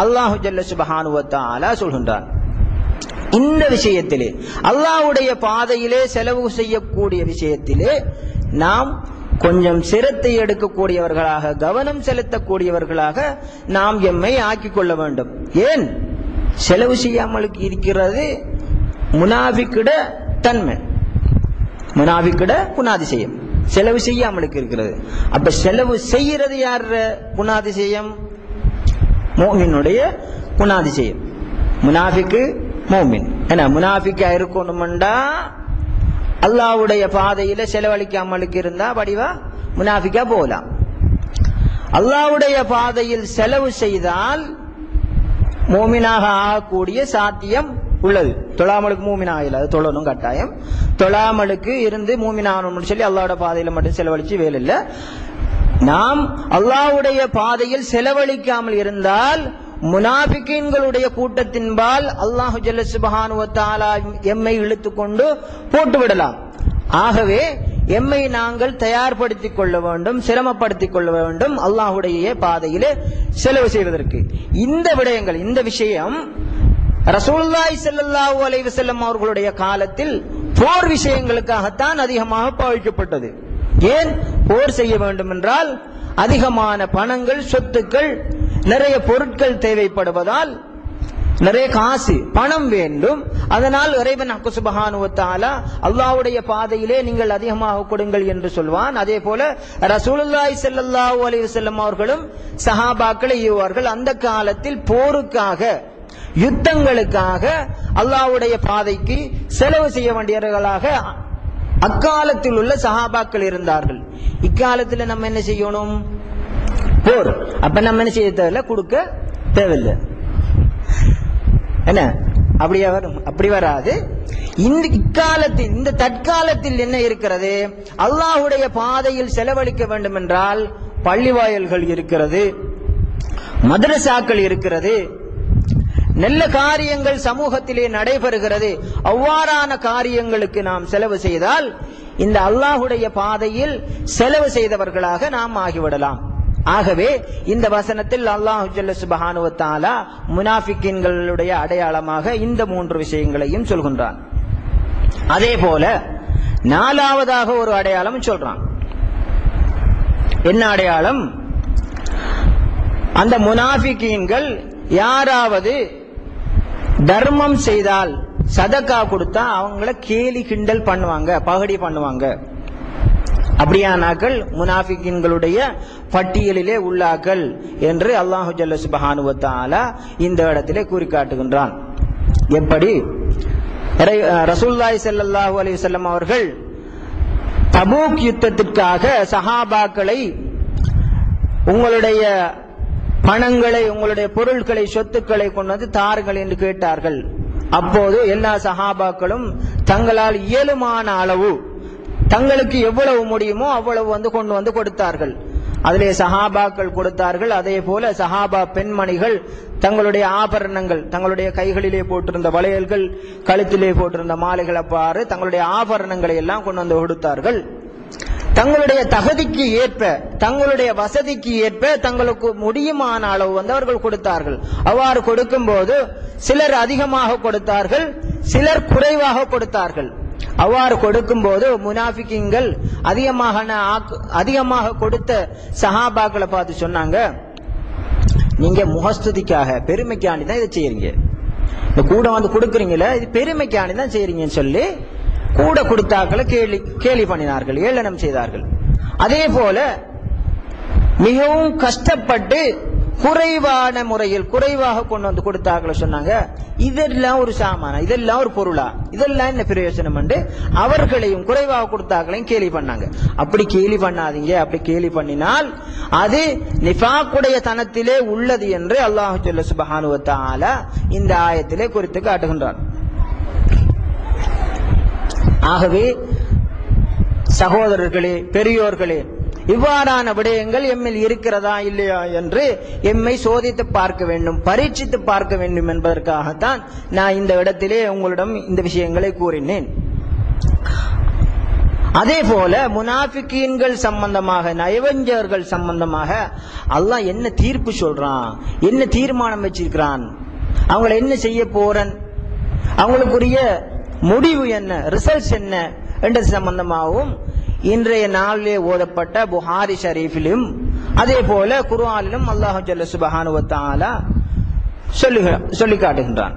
அல்லாஹு ஜல்ல சுப்ஹானஹு வ தஆலா சொல்கின்றார். இந்த விஷயத்திலே அல்லாஹ்வுடைய பாதையிலே செலவு செய்யக்கூடிய விஷயத்திலே நாம் கொஞ்சம் சிரத்தை எடுக்கக்கூடியவர்களாக, கவனம் செலுத்தக்கூடியவர்களாக நாம் எம்மை ஆக்கிக் கொள்ள வேண்டும். ஏன் செலவு செய்யாமல் இருக்கிறது முனாஃபிக்கிட தன்மை, முனாஃபிக்கிட குணாதிசயம், செலவு செய்யாமலுக்கு இருக்கிறது. அப்ப செலவு செய்யறது யார் குணாதிசயம்? மோமினுடைய குணாதிசயம். முனாஃபிக்கு மோமின் என்ன முனாஃபிக்கா இருக்கணும்டா அல்லாஹ்வுடைய பாதையில செலவழிக்காமலுக்கு இருந்தா வடிவா முனாஃபிக்கா போலாம். அல்லாஹ்வுடைய பாதையில் செலவு செய்தால் மோமினாக ஆகக்கூடிய சாத்தியம் உள்ளது. தொழாமலுக்கு மூமினாக இல்லாது, தொழணும் கட்டாயம். தொழாமலுக்கு இருந்து மூமினாகணும்னு சொல்லி அல்லாஹ்வுடைய பாதையில மட்டும் செலவழிச்சு வேலை இல்லை. நாம் அல்லாஹ்வுடைய பாதையில் செலவழிக்காமல் இருந்தால் முனாஃபிகீன்களுடைய கூட்டத்தின்பால் அல்லாஹு ஜல்ல சுப்ஹானஹு வ தஆலா எம்மை இழுத்துக்கொண்டு போட்டு விடலாம். ஆகவே எம்மை நாங்கள் தயார்படுத்திக் கொள்ள வேண்டும், சிரமப்படுத்திக் கொள்ள வேண்டும் அல்லாஹ்வுடைய பாதையிலே செலவு செய்வதற்கு. இந்த விடயங்கள், இந்த விஷயம் ரசூலுல்லாஹி ஸல்லல்லாஹு அலைஹி வஸல்லம் அவர்களுடைய காலத்தில் போர் விஷயங்களுக்காகத்தான் அதிகமாக பாவிக்கப்பட்டது. ஏன் போர் செய்ய வேண்டும் என்றால் அதிகமான பணங்கள், சொத்துக்கள், நிறைய பொருட்கள் தேவைப்படுவதால் நிறைய காசு, பணம் வேண்டும். அதனால் இறைவன் சுப்ஹானஹு வ தஆலா அல்லாஹ்வுடைய பாதையிலே நீங்கள் அதிகமாக கொடுங்கள் என்று சொல்வான். அதே போல ரசூலுல்லாஹி ஸல்லல்லாஹு அலைஹி வஸல்லம் அவர்களும் சஹாபாக்களை ஏவுவார்கள். அந்த காலத்தில் போருக்காக, யுத்தங்களுக்காக அல்லாஹ்வுடைய பாதைக்கு செலவு செய்ய வேண்டியவர்களாக அக்காலத்தில் உள்ள சஹாபாக்கள் இருந்தார்கள். இக்காலத்தில் நம்ம என்ன செய்யணும்? போர். அப்ப நம்ம என்ன செய்ய தேவையில்லை, கொடுக்க தேவையில்லை. என்ன அப்படியே வரும்? அப்படி வராது. இந்த இக்காலத்தில், இந்த தற்காலத்தில் என்ன இருக்கிறது? அல்லாஹ்வுடைய பாதையில் செலவழிக்க வேண்டும் என்றால் பள்ளிவாயல்கள் இருக்கிறது, மதரசாக்கள் இருக்கிறது, நல்ல காரியங்கள் சமூகத்திலே நடைபெறுகிறது. அவ்வாறான காரியங்களுக்கு நாம் செலவு செய்தால் இந்த அல்லாஹ்வுடைய பாதையில் செலவு செய்தவர்களாக நாம் ஆகிவிடலாம். ஆகவே இந்த வசனத்தில் அல்லாஹ் ஜல்ல சுப்ஹானஹு வ தஆலா முனாஃபிக்கீன்களுடைய அடையாளமாக இந்த 3 விஷயங்களையும் சொல்கின்றான். அதே போல 4வதாக ஒரு அடையாளம் சொல்றான். என்ன அடையாளம்? அந்த முனாஃபிக்கீன்கள் யாராவது தர்மம் செய்தால், சதக்கா கொடுத்தா அவங்கள கேலி கிண்டல் பண்ணுவாங்க, பகடி பண்ணுவாங்க. அப்படியானாக்கள் முனாஃபிக்கீன்களுடைய பட்டியலிலே உள்ளாக்கள் என்று அல்லாஹ் ஜல்ல சுப்ஹானஹு வ தஆலா இந்த இடத்திலே கூறி காட்டுகின்றான். எப்படி? ரசூலுல்லாஹி ஸல்லல்லாஹு அலைஹி வஸல்லம் அவர்கள் தபூக் யுத்தத்திற்காக சஹாபாக்களை உங்களுடைய பணங்களை, உங்களுடைய பொருட்களை, சொத்துக்களை கொண்டு வந்து தாருங்கள் என்று கேட்டார்கள். அப்போது எல்லா சஹாபாக்களும் தங்களால் இயலுமான அளவு, தங்களுக்கு எவ்வளவு முடியுமோ அவ்வளவு கொண்டு வந்து கொடுத்தார்கள். அதிலே சஹாபாக்கள் கொடுத்தார்கள். அதே போல சஹாபா பெண்மணிகள் தங்களுடைய ஆபரணங்கள், தங்களுடைய கைகளிலே போட்டிருந்த வளையல்கள், கழுத்திலே போட்டிருந்த மாலைகள், அவ்வாறு தங்களுடைய ஆபரணங்களை எல்லாம் கொண்டு வந்து கொடுத்தார்கள். தங்களுடைய தகுதிக்கு ஏற்ப, தங்களுடைய வசதிக்கு ஏற்ப தங்களுக்கு முடியுமான அளவு அவர்கள் கொடுத்தார்கள். அவ்வாறு கொடுக்கும் போது சிலர் அதிகமாக கொடுத்தார்கள், சிலர் குறைவாக கொடுத்தார்கள். அவ்வாறு கொடுக்கும் போது முனாஃபிக்கீன்கள் அதிகமாக கொடுத்த சஹாபாக்களை பார்த்து சொன்னாங்க, நீங்க முகஸ்துதிக்காக, பெருமைக்காண்டி தான் இதை செய்யறீங்க, இந்த கூட வந்து கொடுக்குறீங்களே இது பெருமைக்காண்டி தான் செய்யறீங்கன்னு சொல்லி கூட கொடுத்தாக்களை கேலி பண்ணினார்கள், ஏளனம் செய்தார்கள். அதே போல மிகவும் கஷ்டப்பட்டு குறைவான முறையில் குறைவாக கொண்டு வந்து கொடுத்தாக்களை சொன்னாங்க, இதெல்லாம் ஒரு சாமானா, இதெல்லாம் ஒரு பொருளா, இதெல்லாம் என்ன பிரயோஜனம் என்று அவர்களையும் குறைவாக கொடுத்தாக்களையும் கேலி பண்ணாங்க. அப்படி கேலி பண்ணாதீங்க. அப்படி கேலி பண்ணினால் அது நிஃபாக்குடைய தனத்திலே உள்ளது என்று அல்லாஹ் ஜல்ல சுப்ஹானஹு வ தஆலா இந்த ஆயத்திலே குறித்து காட்டுகின்றார். ஆகவே சகோதரர்களே, பெரியோர்களே, இவ்வாறான விடயங்கள் எம்மில் இருக்கிறதா இல்லையா என்று எம்மை சோதித்து பார்க்க வேண்டும், பரீட்சித்து பார்க்க வேண்டும் என்பதற்காகத்தான் நான் இந்த இடத்திலே உங்களிடம் இந்த விஷயங்களை கூறினேன். அதே போல முனாஃபிக்கீன்கள் சம்பந்தமாக, நயவஞ்சகர்கள் சம்பந்தமாக அல்லாஹ் என்ன தீர்ப்பு சொல்றான், என்ன தீர்மானம் வச்சிருக்கிறான், அவங்களை என்ன செய்ய போறன், அவங்களுக்குரிய முடிவு என்ன, ரிசல்ட்ஸ் என்ன என்றது சம்பந்தமாகவும் இன்றைய நாளிலே ஓதப்பட்ட புகாரி ஷரீஃபிலும் அதே போல குர்ஆனிலும் அல்லாஹ் ஜல்ல சுப்ஹானஹு வ தஆலா சொல்லி காட்டுகின்றான்.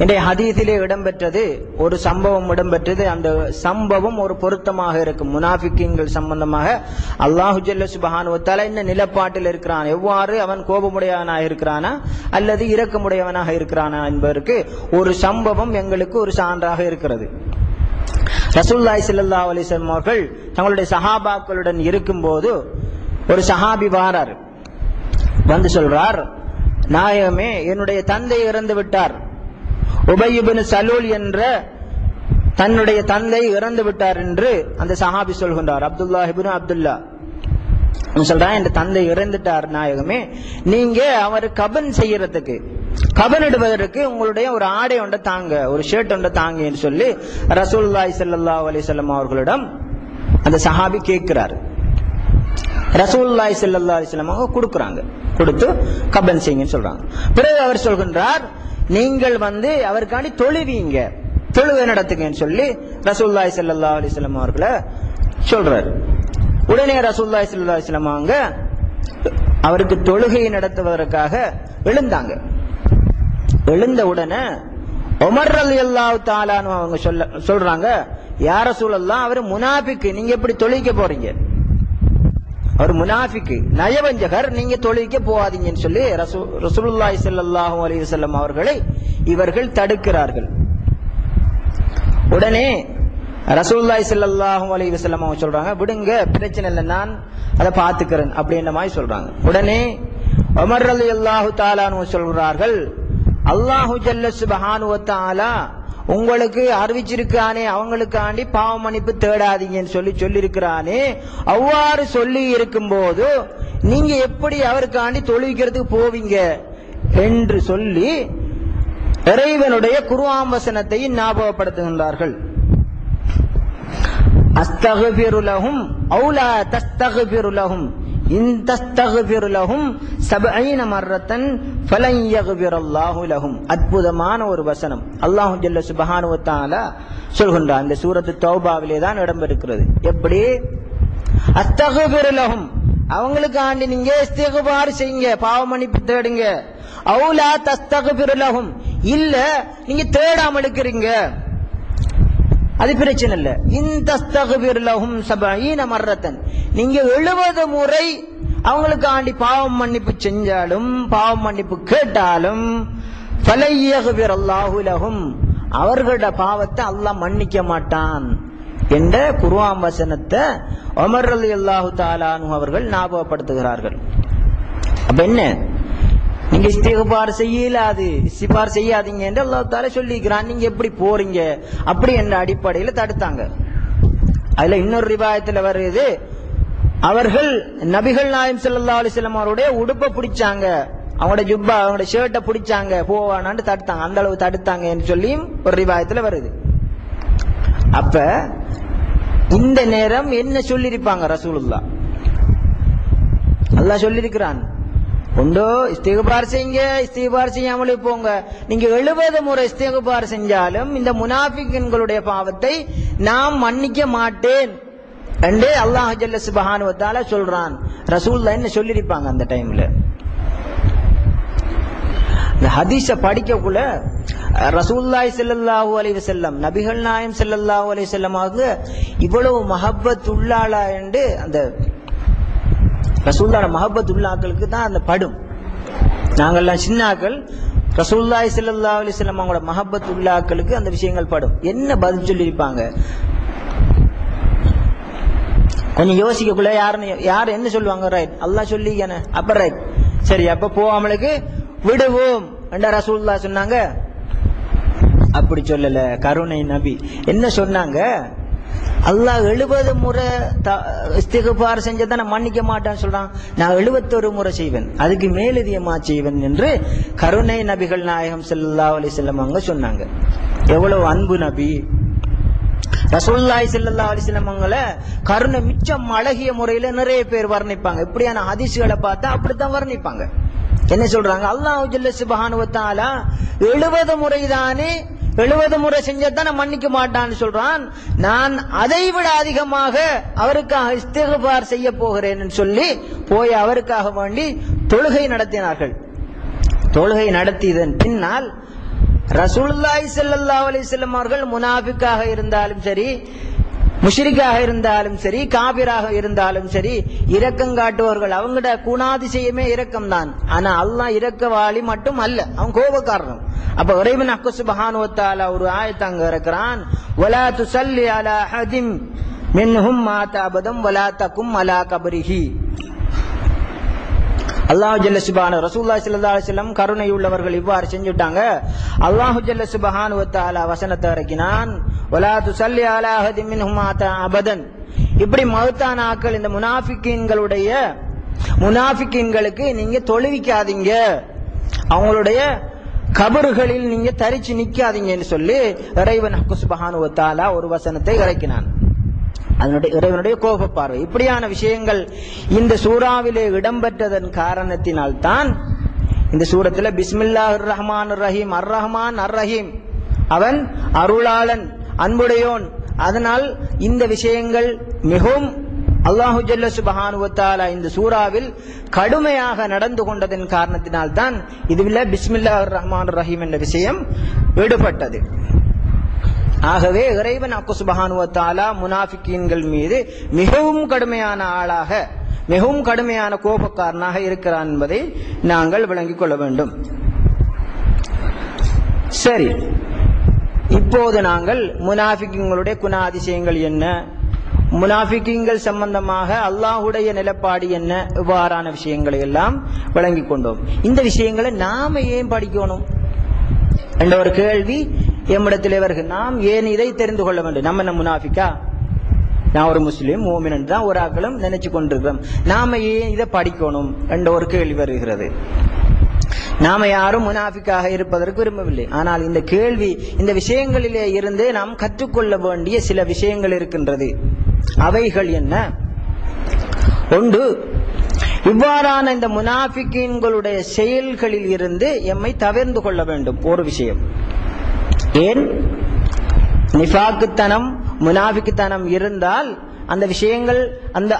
இன்றைய ஹதீஸிலே இடம்பெற்றது ஒரு சம்பவம் இடம்பெற்றது. அந்த சம்பவம் ஒரு பொருத்தமாக இருக்கும். முனாஃபிக்கீன்கள் சம்பந்தமாக அல்லாஹ் ஜல்ல சுப்ஹானஹு வ தஆலா என்ன நிலப்பாட்டில் இருக்கிறான், எவ்வாறு அவன் கோபமுடையவனாக இருக்கிறானா அல்லது இரக்கமுடையவனாக இருக்கிறானா என்பதற்கு ஒரு சம்பவம் எங்களுக்கு ஒரு சான்றாக இருக்கிறது. ரசூலுல்லாஹி ஸல்லல்லாஹு அலைஹி வஸல்லம் அவர்கள் தங்களுடைய சஹாபாக்களுடன் இருக்கும்போது ஒரு சஹாபி வாரார், வந்து சொல்றார், நாயகமே, என்னுடைய தந்தை இறந்து விட்டார், உபய் இப்னு சலூல் என்ற தன்னுடைய தந்தை இறந்து விட்டார் என்று அந்த சஹாபி சொல்கின்றார். அப்துல்லாஹ் இப்னு அப்துல்லா சொல்றான், என் தந்தை இறந்துட்டார் நாயகமே, நீங்க அவர் கபன் செய்யறதுக்கு, கபனிடுவதற்கு உங்களுடைய ஒரு ஆடை ஒன்றை தாங்க, ஒரு ஷர்ட் ஒன்றை தாங்க என்று சொல்லி ரசூலுல்லாஹி ஸல்லல்லாஹு அலைஹி வஸல்லம் அவர்களிடம் அந்த சஹாபி கேட்கிறார். ரசூலுல்லாஹி ஸல்லல்லாஹு அலைஹி வஸல்லம் அவங்க கொடுக்குறாங்க, கொடுத்து கபன் செய்யுங்கன்னு சொல்றாங்க. பிறகு அவர் சொல்கின்றார், நீங்கள் அவருக்காண்டி தொழுவீங்க, தொழுகை நடத்துங்கன்னு சொல்லி ரசூலுல்லாஹி ஸல்லல்லாஹு அலைஹி வஸல்லம் அவர்களை சொல்றாரு. உடனே ரசூலுல்லாஹி ஸல்லல்லாஹு அலைஹி வஸல்லம் அவங்க அவருக்கு தொழுகை நடத்துவதற்காக எழுந்தாங்க. எழுந்த உடனே உமர் ரலியல்லாஹு தஆலா அன்ஹு அவங்க சொல்றாங்க, யா ரசூலல்லாஹ், அவர் முனாஃபிக், நீங்க எப்படி தொழுக போறீங்க? அவர் முனாஃபிக், நயவஞ்சகர், நீங்க தொழுக போகாதீங்கன்னு சொல்லி ரசூலுல்லாஹி ஸல்லல்லாஹு அலைஹி வஸல்லம் அவர்களை இவர்கள் தடுக்கிறார்கள். உடனே ரசூலுல்லாஹி ஸல்லல்லாஹு அலைஹி வஸல்லம் அவங்க சொல்றாங்க, விடுங்க, பிரச்சனை இல்லை, நான் அதை பார்த்துக்கிறேன் அப்படின்ற மாதிரி சொல்றாங்க. உடனே உமர் ரலியல்லாஹு தஆலா அன்ஹு சொல்றார்கள், அல்லாஹு ஜல்ல சுப்ஹானஹு வ தஆலா உங்களுக்கு அறிவிச்சிருக்கானே, அவங்களுக்காண்டி பாவ மன்னிப்பு தேடாதீங்கன்னு சொல்லி இருக்கிறானே, அவ்வாறு சொல்லி இருக்கும் போது நீங்க எப்படி அவருக்காண்டி தொழுவிக்கிறதுக்கு போவீங்க என்று சொல்லி இறைவனுடைய குர்ஆன் வசனத்தை ஞாபகப்படுத்துகின்றார்கள். அஸ்தக்ஃபிரு லஹும் அவு லா தஸ்தக்ஃபிரு லஹும் இன் தஸ்தக்ஃபிரு லஹும் 70 மர்ரத்தன் ஃபலன் யக்ஃபிரல்லாஹு லஹும். அற்புதமான ஒரு வசனம் அல்லாஹ் ஜல்ல சுப்ஹானஹு வ தஆலா சொல்கின்றார். இந்த சூரத்து தௌபாவிலே தான் இடம்பெறுகிறது. எப்படி? அஸ்தக்ஃபிரு லஹும், அவங்களுக்காண்டி நீங்க இஸ்திக்பார் செய்யுங்க, பாவ மன்னிப்பு தேடுங்க. அவு லா தஸ்தக்ஃபிரு லஹும், இல்ல நீங்க தேடாம இருக்கிறீங்க, அது பிரச்சனை இல்ல. இந்த 70 மர்ரத்தன், நீங்க 70 முறை அவங்களுக்காண்டி பாவம் மன்னிப்பு செஞ்சாலும், பாவம் மன்னிப்பு கேட்டாலும், ஃபலையக்ஃபிரல்லாஹு லஹும், அவர்களோட பாவத்தை அல்லாஹ் மன்னிக்க மாட்டான் என்ற குர்ஆன் வசனத்தை உமர் ரலியல்லாஹு தஆலா அன்ஹு அவர்கள் ஞாபகப்படுத்துகிறார்கள். அப்ப என்ன, நீங்க இஸ்திக்பார் செய்யலாது, இஸ்திக்பார் செய்யாதீங்க என்று அல்லாஹ் தஆலா சொல்லிக்கிறான். நீங்க எப்படி போறீங்க அப்படி என்ற அடிப்படையில் தடுத்தாங்க. அதுல இன்னொரு ரிவாயத்துல வருது, அவர்கள் நபிகள் நாயகம் ஸல்லல்லாஹு அலைஹி வஸல்லம் அவருடைய உடுப்பை பிடிச்சாங்க, அவங்களோட ஜுப்பா, அவங்களோட ஷர்ட்டை பிடிச்சாங்க, போவானான்னு தடுத்தாங்க, அந்த அளவு தடுத்தாங்க என்று சொல்லியும் ஒரு ரிவாயத்துல வருது. அப்ப இந்த நேரம் என்ன சொல்லியிருப்பாங்க ரசூலுல்லாஹ்? அல்லாஹ் சொல்லியிருக்கிறான், ஒன்றோ இஸ்திக்பார் செய்யுங்க, இஸ்திக்பார் செய்யாமலே போங்க. நீங்க 70 முறை இஸ்திக்பார் செஞ்சாலும் இந்த முனாஃபிக்குகளுடைய பாவத்தை நாம் மன்னிக்க மாட்டேன் என்று அல்லாஹ் ஜல்ல சுப்ஹானஹு வ தஆலா சொல்றான். ரசூலுல்லாஹ் என்ன சொல்லியிருப்பாங்க அந்த டைம்ல? இந்த ஹதீஸ படிக்கக்குள்ள ரசூலுல்லாஹி ஸல்லல்லாஹு அலைஹி வஸல்லம், நபிகள் நாயகம் ஸல்லல்லாஹு அலைஹி வஸல்லம் அவங்க இவ்வளவு மஹப்பத் உள்ளாளா என்று அந்த ரசூலுல்லாஹ் மஹப்பத் உள்ளாக்களுக்கு தான் அந்த படும். நாங்கெல்லாம் சின்னாக்கள், ரசூலுல்லாஹி ஸல்லல்லாஹு அலைஹி வஸல்லம் அவங்களோட மஹப்பத் உள்ளாக்களுக்கு அந்த விஷயங்கள் படும். என்ன பதில் சொல்லியிருப்பாங்க கொஞ்சம் யோசிக்கக்குள்ள யார் என்ன சொல்லுவாங்க? ரைட், அல்லாஹ் சொல்லிக்கன, அப்ப ரைட், சரி, அப்ப போவாமலுக்கு விடுவோம் என்ற ரசூலுல்லாஹ் சொன்னாங்க. அப்படி சொல்லல கருணை நபி. என்ன சொன்னாங்க? அல்லாஹ் 70 முறை இஸ்திக்பார் செஞ்சதை நான் மன்னிக்க மாட்டான்னு சொல்றான், நான் 71 முறை செய்வேன், அதுக்கு மேலதிகமா செய்வேன் என்று கருணை நபிகள் நாயகம் ஸல்லல்லாஹு அலைஹி வஸல்லம் அவங்க சொன்னாங்க. எவ்வளவு அன்பு நபி! ரசூலுல்லாஹி ஸல்லல்லாஹு அலைஹி வஸல்லம் அவங்கள கருணை மிச்சம் அழகிய முறையில நிறைய பேர் வர்ணிப்பாங்க. இப்படியான ஹதீஸ்களை பார்த்தா அப்படித்தான் வர்ணிப்பாங்க. என்ன சொல்றாங்க? அல்லாஹ் ஜல்ல சுப்ஹானஹு வ தஆலா 70 முறை தானே, 70 முறை செஞ்சதான் நான் மன்னிக்க மாட்டான்னு சொல்றான், நான் அதை விட அதிகமாக அவருக்காக இஸ்திக்பார் செய்ய போகிறேன் சொல்லி போய் அவருக்காக வேண்டி தொழுகை நடத்தினார்கள். தொழுகை நடத்தியதன் பின்னால் ரசூலுல்லாஹி ஸல்லல்லாஹு அலைஹி வஸல்லம் அவர்கள் முனாஃபிக்காக இருந்தாலும் சரி, முஷ்ரிக்காக இருந்தாலும் சரி, காபிராக இருந்தாலும் சரி, இரக்கம் காட்டுவார்கள். அவங்களோட குணாதிசயமே இரக்கம் தான். ஆனா அல்லாஹ் இரக்கவாளி மட்டும் அல்ல, அவன் கோபக்காரன். அப்ப இறைவன் ஹக்கு சுப்ஹானஹு வ தஆலா ஒரு ஆயத்தை அங்க இருக்கிறான், வலா துஸல்லி அலா அஹதின் மின்ஹும் மாத அபதம் வலா தகும் அலா கபரிஹி. அல்லாஹ் ஜல்ல சுப்ஹானஹு, ரசூலுல்லாஹி ஸல்லல்லாஹு அலைஹி வஸல்லம் கருணை உள்ளவர்கள் இவ்வாறு செஞ்சுட்டாங்க. அல்லாஹ் ஜல்ல சுப்ஹானஹு வ தஆலா வசனத்தை இறக்கினான், வலா துஸல்லி அலா அஹதின் மின்ஹும் மாத அபதன். இப்படி மௌத்தான ஆக்கள், இந்த முனாஃபிக்கீன்களுக்கு நீங்க தொழுவிக்காதீங்க, அவங்களுடைய கபறுகளில் நீங்க தரிச்சு நிக்காதீங்கன்னு சொல்லி இறைவன் சுப்ஹானஹு வ தஆலா ஒரு வசனத்தை இறக்கினான். அதனுடைய இறைவனுடைய கோப பார்வை. இப்படியான விஷயங்கள் இந்த சூறாவிலே இடம்பெற்றதன் காரணத்தினால் தான் இந்த சூரத்துல பிஸ்மில்லாஹிர் ரஹ்மானிர் ரஹீம், அர் ரஹ்மான் அர் ரஹீம், அவன் அருளாளன் அன்புடையோன். அதனால் இந்த விஷயங்கள் மிகவும் அல்லாஹு ஜல்ல சுப்ஹானஹு வ தஆலா இந்த சூறாவில் கடுமையாக நடந்து கொண்டதன் காரணத்தினால் தான் இதுல பிஸ்மில்லாஹிர் ரஹ்மானிர் ரஹீம் என்ற விஷயம் ஈடுபட்டது. ஆகவே இறைவன் சுப்ஹானஹு வ தஆலா முனாஃபிகீன்கள் மீது மிகவும் கடுமையான ஆளாக, மிகவும் கடுமையான கோபக்காரனாக இருக்கிறான் என்பதை நாங்கள் விளங்கிக் கொள்ள வேண்டும். சரி, இப்போது நாங்கள் முனாஃபிகீன்களுடைய குணாதிசயங்கள் என்ன, முனாஃபிகீன்கள் சம்பந்தமாக அல்லாஹ்வுடைய நிலைப்பாடு என்ன, இவ்வாறான விஷயங்களை எல்லாம் விளங்கிக் கொண்டோம். இந்த விஷயங்களை நாம ஏன் படிக்கணும் என்ற ஒரு கேள்வி எம்மிடத்திலே வருகிறது. நாம் ஏன் இதை தெரிந்து கொள்ள வேண்டும்? நம்ம என்ன முனாஃபிக்கா? நான் ஒரு முஸ்லீம் மூமின் தான் ஒரு ஆக்களும் நினைச்சு கொண்டிருக்கிறோம். நாம ஏன் இதை படிக்கணும் என்ற ஒரு கேள்வி வருகிறது. நாம யாரும் முனாஃபிக்காக இருப்பதற்கு விரும்பவில்லை. ஆனால் இந்த கேள்வி, இந்த விஷயங்களிலே இருந்து நாம் கற்றுக்கொள்ள வேண்டிய சில விஷயங்கள் இருக்கின்றது. அவைகள் என்ன? ஒன்று, இவ்வாறான இந்த முனாஃபிகீன்களுடைய செயல்களில் இருந்து எம்மை தவிர்ந்து கொள்ள வேண்டும். ஒரு விஷயம், ஏன் நிஃபாக்குத்தனம் முனாஃபிக்குத்தனம் இருந்தால் அந்த விஷயங்கள்,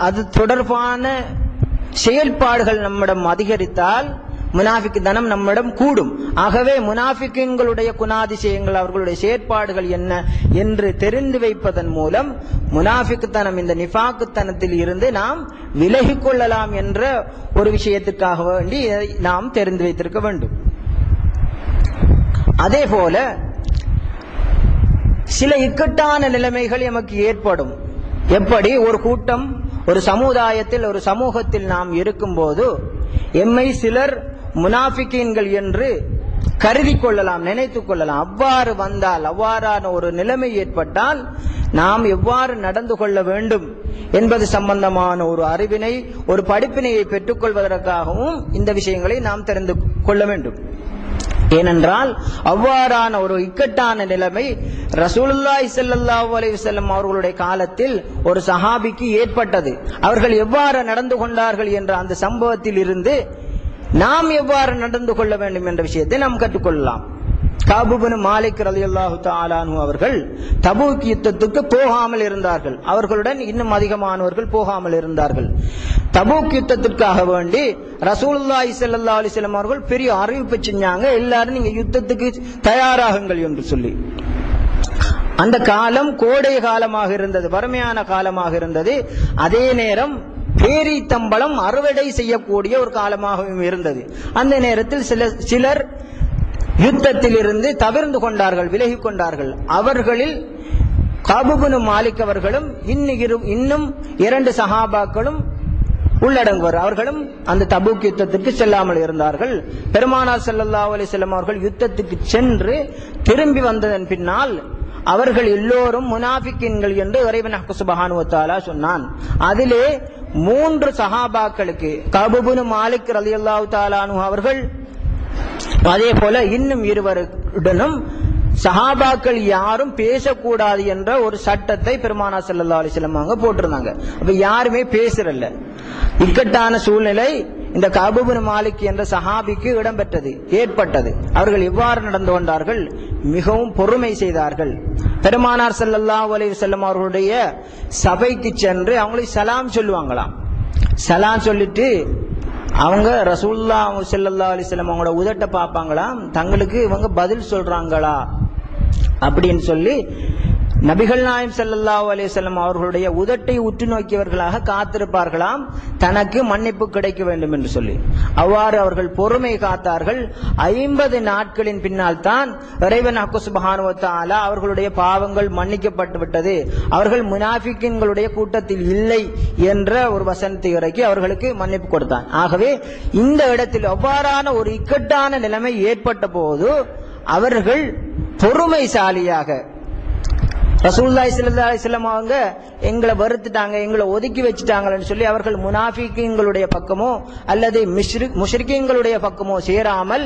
அது தொடர்பான செயல்பாடுகள் நம்மிடம் அதிகரித்தால் முனாஃபிக்குத்தனம் நம்மிடம் கூடும். ஆகவே முனாஃபிகீன்களுடைய குணாதிசயங்கள், அவர்களுடைய செயற்பாடுகள் என்ன என்று தெரிந்து வைப்பதன் மூலம் முனாஃபிக்குத்தனம், இந்த நிஃபாக்குத்தனத்தில் இருந்து நாம் விலகிக் கொள்ளலாம் என்ற ஒரு விஷயத்திற்காக வேண்டி நாம் தெரிந்து வைத்திருக்க வேண்டும். அதே போல சில இக்கட்டான நிலைமைகள் எமக்கு ஏற்படும். எப்படி ஒரு கூட்டம், ஒரு சமுதாயத்தில், ஒரு சமூகத்தில் நாம் இருக்கும்போது எம்மை சிலர் முனாஃபிகீன்கள் என்று கருதி கொள்ளலாம், நினைத்துக் கொள்ளலாம். அவ்வாறு வந்தால், அவ்வாறான ஒரு நிலைமை ஏற்பட்டால் நாம் எவ்வாறு நடந்து கொள்ள வேண்டும் என்பது சம்பந்தமான ஒரு அறிவினை, ஒரு படிப்பினையை பெற்றுக் கொள்வதற்காகவும் இந்த விஷயங்களை நாம் தெரிந்து கொள்ள வேண்டும். ஏனென்றால் அவ்வாறான ஒரு இக்கட்டான நிலைமை ரசூலுல்லாஹி ஸல்லல்லாஹு அலைஹி வஸல்லம் அவர்களுடைய காலத்தில் ஒரு சஹாபிக்கு ஏற்பட்டது. அவர்கள் எவ்வாறு நடந்து கொண்டார்கள் என்ற அந்த சம்பவத்தில் இருந்து நாம் எவ்வாறு நடந்து கொள்ள வேண்டும் என்ற விஷயத்தை நாம் கற்றுக்கொள்ளலாம். கஅப் இப்னு மாலிக் ரலியல்லாஹு தஆலா அன்ஹு அவர்கள் தபூக் யுத்தத்துக்கு போகாமல் இருந்தார்கள். அவர்களுடன் இன்னும் அதிகமானவர்கள் போகாமல் இருந்தார்கள். தபூக் யுத்தத்திற்காக வேண்டி ரசூலுல்லாஹி ஸல்லல்லாஹு அலைஹி வஸல்லம் அவர்கள் பெரிய அறிவிப்பு செஞ்சாங்க, எல்லாரும் நீங்க யுத்தத்துக்கு தயாராகுங்கள் என்று சொல்லி. அந்த காலம் கோடை காலமாக இருந்தது, வறுமையான காலமாக இருந்தது. அதே நேரம் பேரித்தம்பளம் அறுவடை செய்யக்கூடிய ஒரு காலமாகவும் இருந்தது. அந்த நேரத்தில் சிலர் யுத்தத்தில் இருந்து தவிர்ந்து கொண்டார்கள், விலகி கொண்டார்கள். அவர்களில் கஅப் இப்னு மாலிக் அவர்களும் இன்னும் 2 சஹாபாக்களும் உள்ளடங்குவார். அவர்களும் அந்த தபூக் யுத்தத்திற்கு செல்லாமல் இருந்தார்கள். பெருமானார் ஸல்லல்லாஹு அலைஹி வஸல்லம் அவர்கள் யுத்தத்துக்கு சென்று திரும்பி வந்ததன் பின்னால் அவர்கள் எல்லோரும் முனாஃபிகீன்கள் என்று இறைவன் சுப்ஹானஹு வ தஆலா சொன்னான். அதிலே 3 சஹாபாக்களுக்கு, கஅப் இப்னு மாலிக் ரலியல்லாஹு தஆலா அன்ஹு அவர்கள், அதே போல இன்னும் 2 சஹாபாக்கள் யாரும் பேசக்கூடாது என்ற ஒரு சட்டத்தை பெருமானார் ஸல்லல்லாஹு அலைஹி வஸல்லம் அவங்க போட்டிருந்தாங்க. அப்ப யாருமே பேசுறல்ல. இக்கட்டான சூழ்நிலை இந்த கஅப் இப்னு மாலிக் என்ற சஹாபிக்கு இடம்பெற்றது, ஏற்பட்டது. அவர்கள் எவ்வாறு நடந்து கொண்டார்கள்? மிகவும் பொறுமை செய்தார்கள். பெருமானார் ஸல்லல்லாஹு அலைஹி வஸல்லம் அவர்களுடைய சபைக்கு சென்று அவங்களை சலாம் சொல்லுவாங்களாம். சலாம் சொல்லிட்டு அவங்க ரசூலுல்லாஹி ஸல்லல்லாஹு அலைஹி வஸல்லம் அவங்களோட உதட்ட பார்ப்பாங்களாம், தங்களுக்கு இவங்க பதில் சொல்றாங்களா அப்படின்னு சொல்லி நபிகள் நாயகம் ஸல்லல்லாஹு அலைஹி வஸல்லம் அவர்களுடைய உதட்டை உற்று நோக்கியவர்களாக காத்திருப்பார்களாம், தனக்கு மன்னிப்பு கிடைக்க வேண்டும் என்று சொல்லி. அவ்வாறு அவர்கள் பொறுமை காத்தார்கள். 50 நாட்களின் பின்னால் தான் இறைவன் சுப்ஹானஹு வ தஆலா அவர்களுடைய பாவங்கள் மன்னிக்கப்பட்டு விட்டது, அவர்கள் முனாஃபிகீன்களுடைய கூட்டத்தில் இல்லை என்ற ஒரு வசனத்தை இறக்கி அவர்களுக்கு மன்னிப்பு கொடுத்தான். ஆகவே இந்த இடத்தில் அவ்வாறான ஒரு இக்கட்டான நிலைமை ஏற்பட்ட போது அவர்கள் பொறுமைசாலியாக, ரசூலுல்லாஹி ஸல்லல்லாஹு அலைஹி வஸல்லம் அவங்க எங்களை வெறுத்துட்டாங்க, எங்களை ஒதுக்கி வச்சுட்டாங்கன்னு சொல்லி அவர்கள் முனாஃபிகீன்களுடைய பக்கமோ அல்லது முஷ்ரிக்கீன்களுடைய பக்கமோ சேராமல்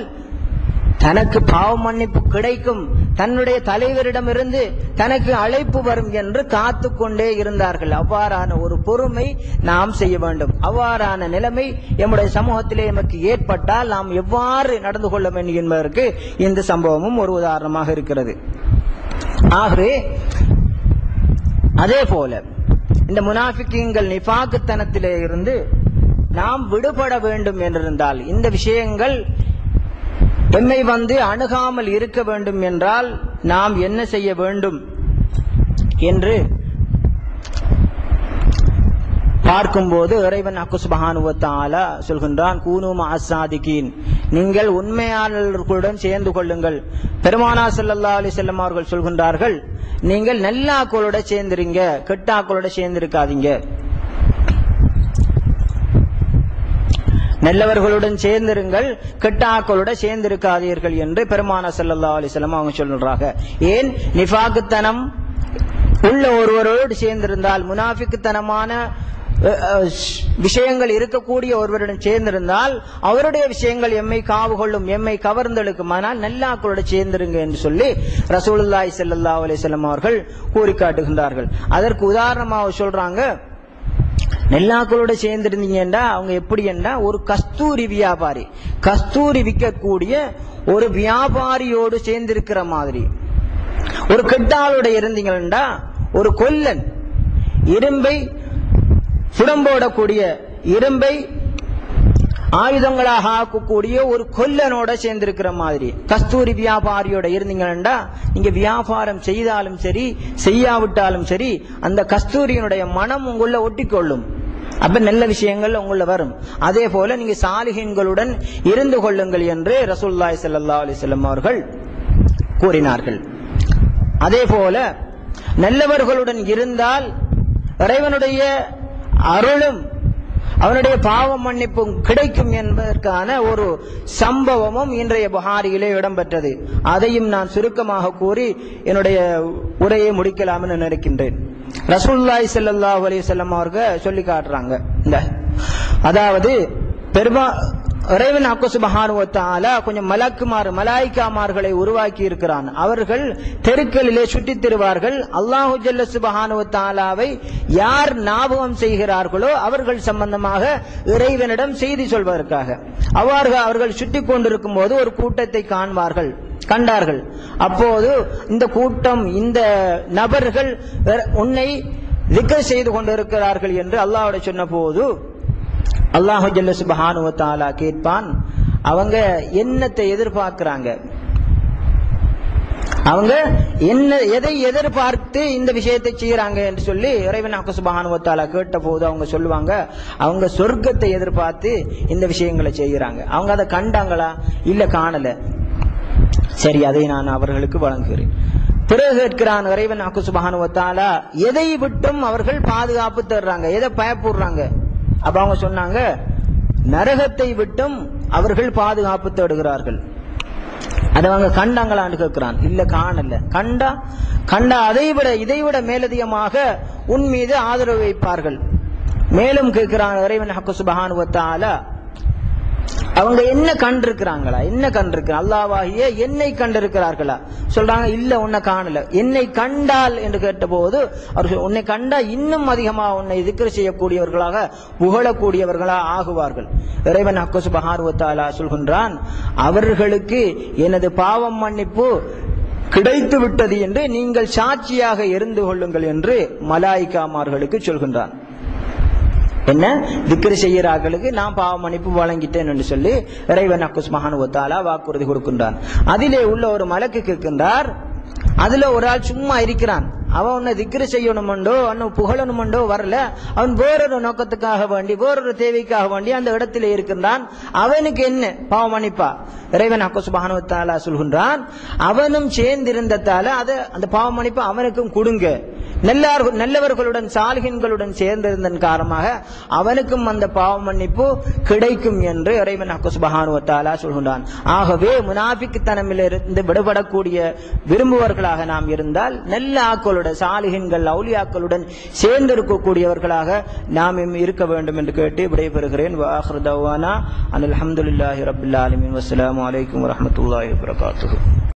தனக்கு பாவ மன்னிப்பு கிடைக்கும், தன்னுடைய தலைவரிடமிருந்து தனக்கு அழைப்பு வரும் என்று காத்து கொண்டே இருந்தார்கள். அவ்வாறான ஒரு பொறுமை நாம் செய்ய வேண்டும். அவ்வாறான நிலைமை நம்முடைய சமூகத்திலே நமக்கு ஏற்பட்டால் நாம் எவ்வாறு நடந்து கொள்ள வேண்டும் என்பதற்கு இந்த சம்பவமும் ஒரு உதாரணமாக இருக்கிறது. ஆகவே அதே போல இந்த முனாஃபிக்கீன்கள் நிஃபாக்குத்தனத்திலே இருந்து நாம் விடுபட வேண்டும் என்றிருந்தால், இந்த விஷயங்கள் எம்மை அணுகாமல் இருக்க வேண்டும் என்றால் நாம் என்ன செய்ய வேண்டும் என்று பார்க்கும்போது இறைவன் சுப்ஹானஹு வ தஆலா சொல்கின்றான், கூனு மஅஸ்ஸாதிகீன், நீங்கள் உண்மையாளர்களுடன் சேர்ந்து கொள்ளுங்கள். பெருமானார் ஸல்லல்லாஹு அலைஹி வஸல்லம் அவர்கள் சொல்கின்றார்கள், நீங்கள் நல்ல ஆக்களோட சேர்ந்துருங்க, கெட்ட ஆக்களோட சேர்ந்திருக்காதீங்க. நல்லவர்களுடன் சேர்ந்திருங்கள், கெட்ட ஆக்களோட சேர்ந்திருக்காதீர்கள் என்று பெருமானார் ஸல்லல்லாஹு அலைஹி வஸல்லம் அவங்க சொல்றாங்க. ஏன்? நிஃபாக்குத்தனம் உள்ள ஒருவரோடு சேர்ந்திருந்தால், முனாஃபிக்குத்தனமான விஷயங்கள் இருக்கக்கூடிய ஒருவருடன் சேர்ந்திருந்தால் அவருடைய விஷயங்கள் எம்மை காவு கொள்ளும், எம்மை கவர்ந்தெடுக்கும். ஆனால் நல்லாக்களோட சேர்ந்திருங்க என்று சொல்லி ரசூலுல்லாஹி ஸல்லல்லாஹு அலைஹி வஸல்லம் அவர்கள் கூறி காட்டுகின்றார்கள். அதற்கு உதாரணமாக சொல்றாங்க, நெல்லாக்களோட சேர்ந்திருந்தீங்கன்னா அவங்க எப்படி என்றா, ஒரு கஸ்தூரி வியாபாரி, கஸ்தூரி விற்கக்கூடிய ஒரு வியாபாரியோடு சேர்ந்திருக்கிற மாதிரி. ஒரு கெட்டாளோட இருந்தீங்கன்னா ஒரு கொல்லன், இரும்பை புடம்போடக்கூடிய, இரும்பை ஆயுதங்களாக ஆக்கக்கூடிய ஒரு கொல்லனோட சேர்ந்திருக்கிற மாதிரி. கஸ்தூரி வியாபாரியோட இருந்தீங்கன்னா நீங்க வியாபாரம் செய்தாலும் சரி செய்யாவிட்டாலும் சரி அந்த கஸ்தூரியினுடைய மனம் உங்களுள்ள ஒட்டிக்கொள்ளும். அப்ப நல்ல விஷயங்கள் உங்கள வரும். அதே போல நீங்க சாலிஹீன்களுடன் இருந்து கொள்ளுங்கள் என்று ரசூலுல்லாஹி ஸல்லல்லாஹு அலைஹி வஸல்லம் அவர்கள் கூறினார்கள். அதே போல நல்லவர்களுடன் இருந்தால் இறைவனுடைய அருளும் அவனுடைய பாவ மன்னிப்பும் கிடைக்கும் என்பதற்கான ஒரு சம்பவமும் இன்றைய புகாரியிலே இடம்பெற்றது. அதையும் நான் சுருக்கமாக கூறி என்னுடைய உரையை முடிக்கலாம் என்று நினைக்கின்றேன். ரசூலுல்லாஹி ஸல்லல்லாஹு அலைஹி வஸல்லம் அவர்கள் சொல்லி காட்டுறாங்க, அதாவது இறைவன் சுப்ஹானஹு வ தஆலா கொஞ்சம் மலாயிக்காமார்களை உருவாக்கி இருக்கிறான். அவர்கள் தெருக்களிலே சுற்றித் திரிவார்கள். அல்லாஹு ஜல்ல சுப்ஹானஹு வ தஆலாவை யார் ஞாபகம் செய்கிறார்களோ அவர்கள் சம்பந்தமாக இறைவனிடம் செய்தி சொல்வதற்காக அவர்கள் சுற்றி கொண்டிருக்கும் போது ஒரு கூட்டத்தை கண்டார்கள். அப்போது இந்த கூட்டம், இந்த நபர்கள் உன்னை திக்ர் செய்து கொண்டிருக்கிறார்கள் என்று அல்லாஹ்விடம் சொன்ன போது அல்லாஹு ஜல்ல சுப்ஹானஹு வ தஆலா கேட்பான், அவங்க என்னத்தை எதிர்பார்க்கிறாங்க, அவங்க எதை எதிர்பார்த்து இந்த விஷயத்தை செய்யறாங்க என்று சொல்லி இறைவன் சுப்ஹானஹு வ தஆலா கேட்ட போது அவங்க சொல்லுவாங்க, அவங்க சொர்க்கத்தை எதிர்பார்த்து இந்த விஷயங்களை செய்யறாங்க. அவங்க அதை கண்டாங்களா? இல்ல, காணல. சரி, அதை நான் அவர்களுக்கு வழங்குகிறேன். பிறகு கேட்கிறான் இறைவன் சுப்ஹானஹு வ தஆலா, எதை விட்டும் அவர்கள் பாதுகாப்பு தர்றாங்க, எதை பயப்படுறாங்க? அப்ப அவங்க சொன்னாங்க, நரகத்தை விட்டும் அவர்கள் பாதுகாப்பு தேடுகிறார்கள். அதை அவங்க கண்டாங்களான்னு கேட்கிறான். இல்ல, காணல. கண்டா இதைவிட மேலதிகமாக உன் மீது ஆதரவு வைப்பார்கள். மேலும் கேட்கிறான் இறைவன் சுப்ஹானஹு வ தஆலா, அவங்க என்ன கண்டிருக்கிறாங்களா? அல்லாஹ்வாகிய என்னை கண்டிருக்கிறார்களா? சொல்றாங்க, இல்ல, உன்னை காணல. என்னை கண்டால் என்று கேட்ட போது அவர்கள் உன்னை கண்டா இன்னும் அதிகமாக உன்னை திக்ர் செய்யக்கூடியவர்களாக, புகழக்கூடியவர்களாக ஆகுவார்கள். இறைவன் சுப்ஹானஹு வ தஆலா சொல்கின்றான், அவர்களுக்கு எனது பாவம் மன்னிப்பு கிடைத்து விட்டது என்று நீங்கள் சாட்சியாக இருந்து கொள்ளுங்கள் என்று மலாயிக்காமார்களுக்கு சொல்கின்றான். என்ன? திக்ர் செய்யறார்களுக்கு நான் பாவ மன்னிப்பு வழங்கிட்டேன் என்று சொல்லி இறைவன் சுப்ஹானஹு வ தஆலா வாக்குறுதி கொடுக்கின்றான். அதிலே உள்ள ஒரு மலக்கு கேட்கின்றார், அதுல ஒரு ஆள் சும்மா இருக்கிறான். அவன் உன்னை திக்ர் செய்யணுமுண்டோ அவன் புகழணுமுண்டோ வரல, அவன் வேறொரு நோக்கத்துக்காக வேண்டி, வேறொரு தேவைக்காக வேண்டி அந்த இடத்திலே இருக்கின்றான். அவனுக்கு என்ன பாவ மன்னிப்பா? இறைவன் சுப்ஹானஹு வ தஆலா சொல்கின்றான், அவனும் சேர்ந்திருந்ததால அந்த பாவ மன்னிப்பு அவனுக்கும் கொடுங்க. நல்லவர்களுடன் சாலிஹீன்களுடன் சேர்ந்திருந்தன் காரணமாக அவனுக்கும் அந்த பாவ மன்னிப்பு கிடைக்கும் என்று இறைவன் சுப்ஹானஹு வ தஆலா சொல்கின்றான். ஆகவே முனாஃபிக்தனமிலிருந்து விடுபடக்கூடிய விரும்புவர்களாக நாம் இருந்தால் நல்ல ஆக்களுடன் சாலிஹீன்கள் அவுலியாக்களுடன் சேர்ந்து இருக்கக்கூடியவர்களாக நாம் இருக்க வேண்டும் என்று கேட்டு விடைபெறுகிறேன். வ ஆகிரு தஅவானா அனில் ஹம்துலில்லாஹி ரப்பில் ஆலமீன். வஸ்ஸலாமு அலைக்கும் வரஹ்மத்துல்லாஹி வபரகாத்துஹு.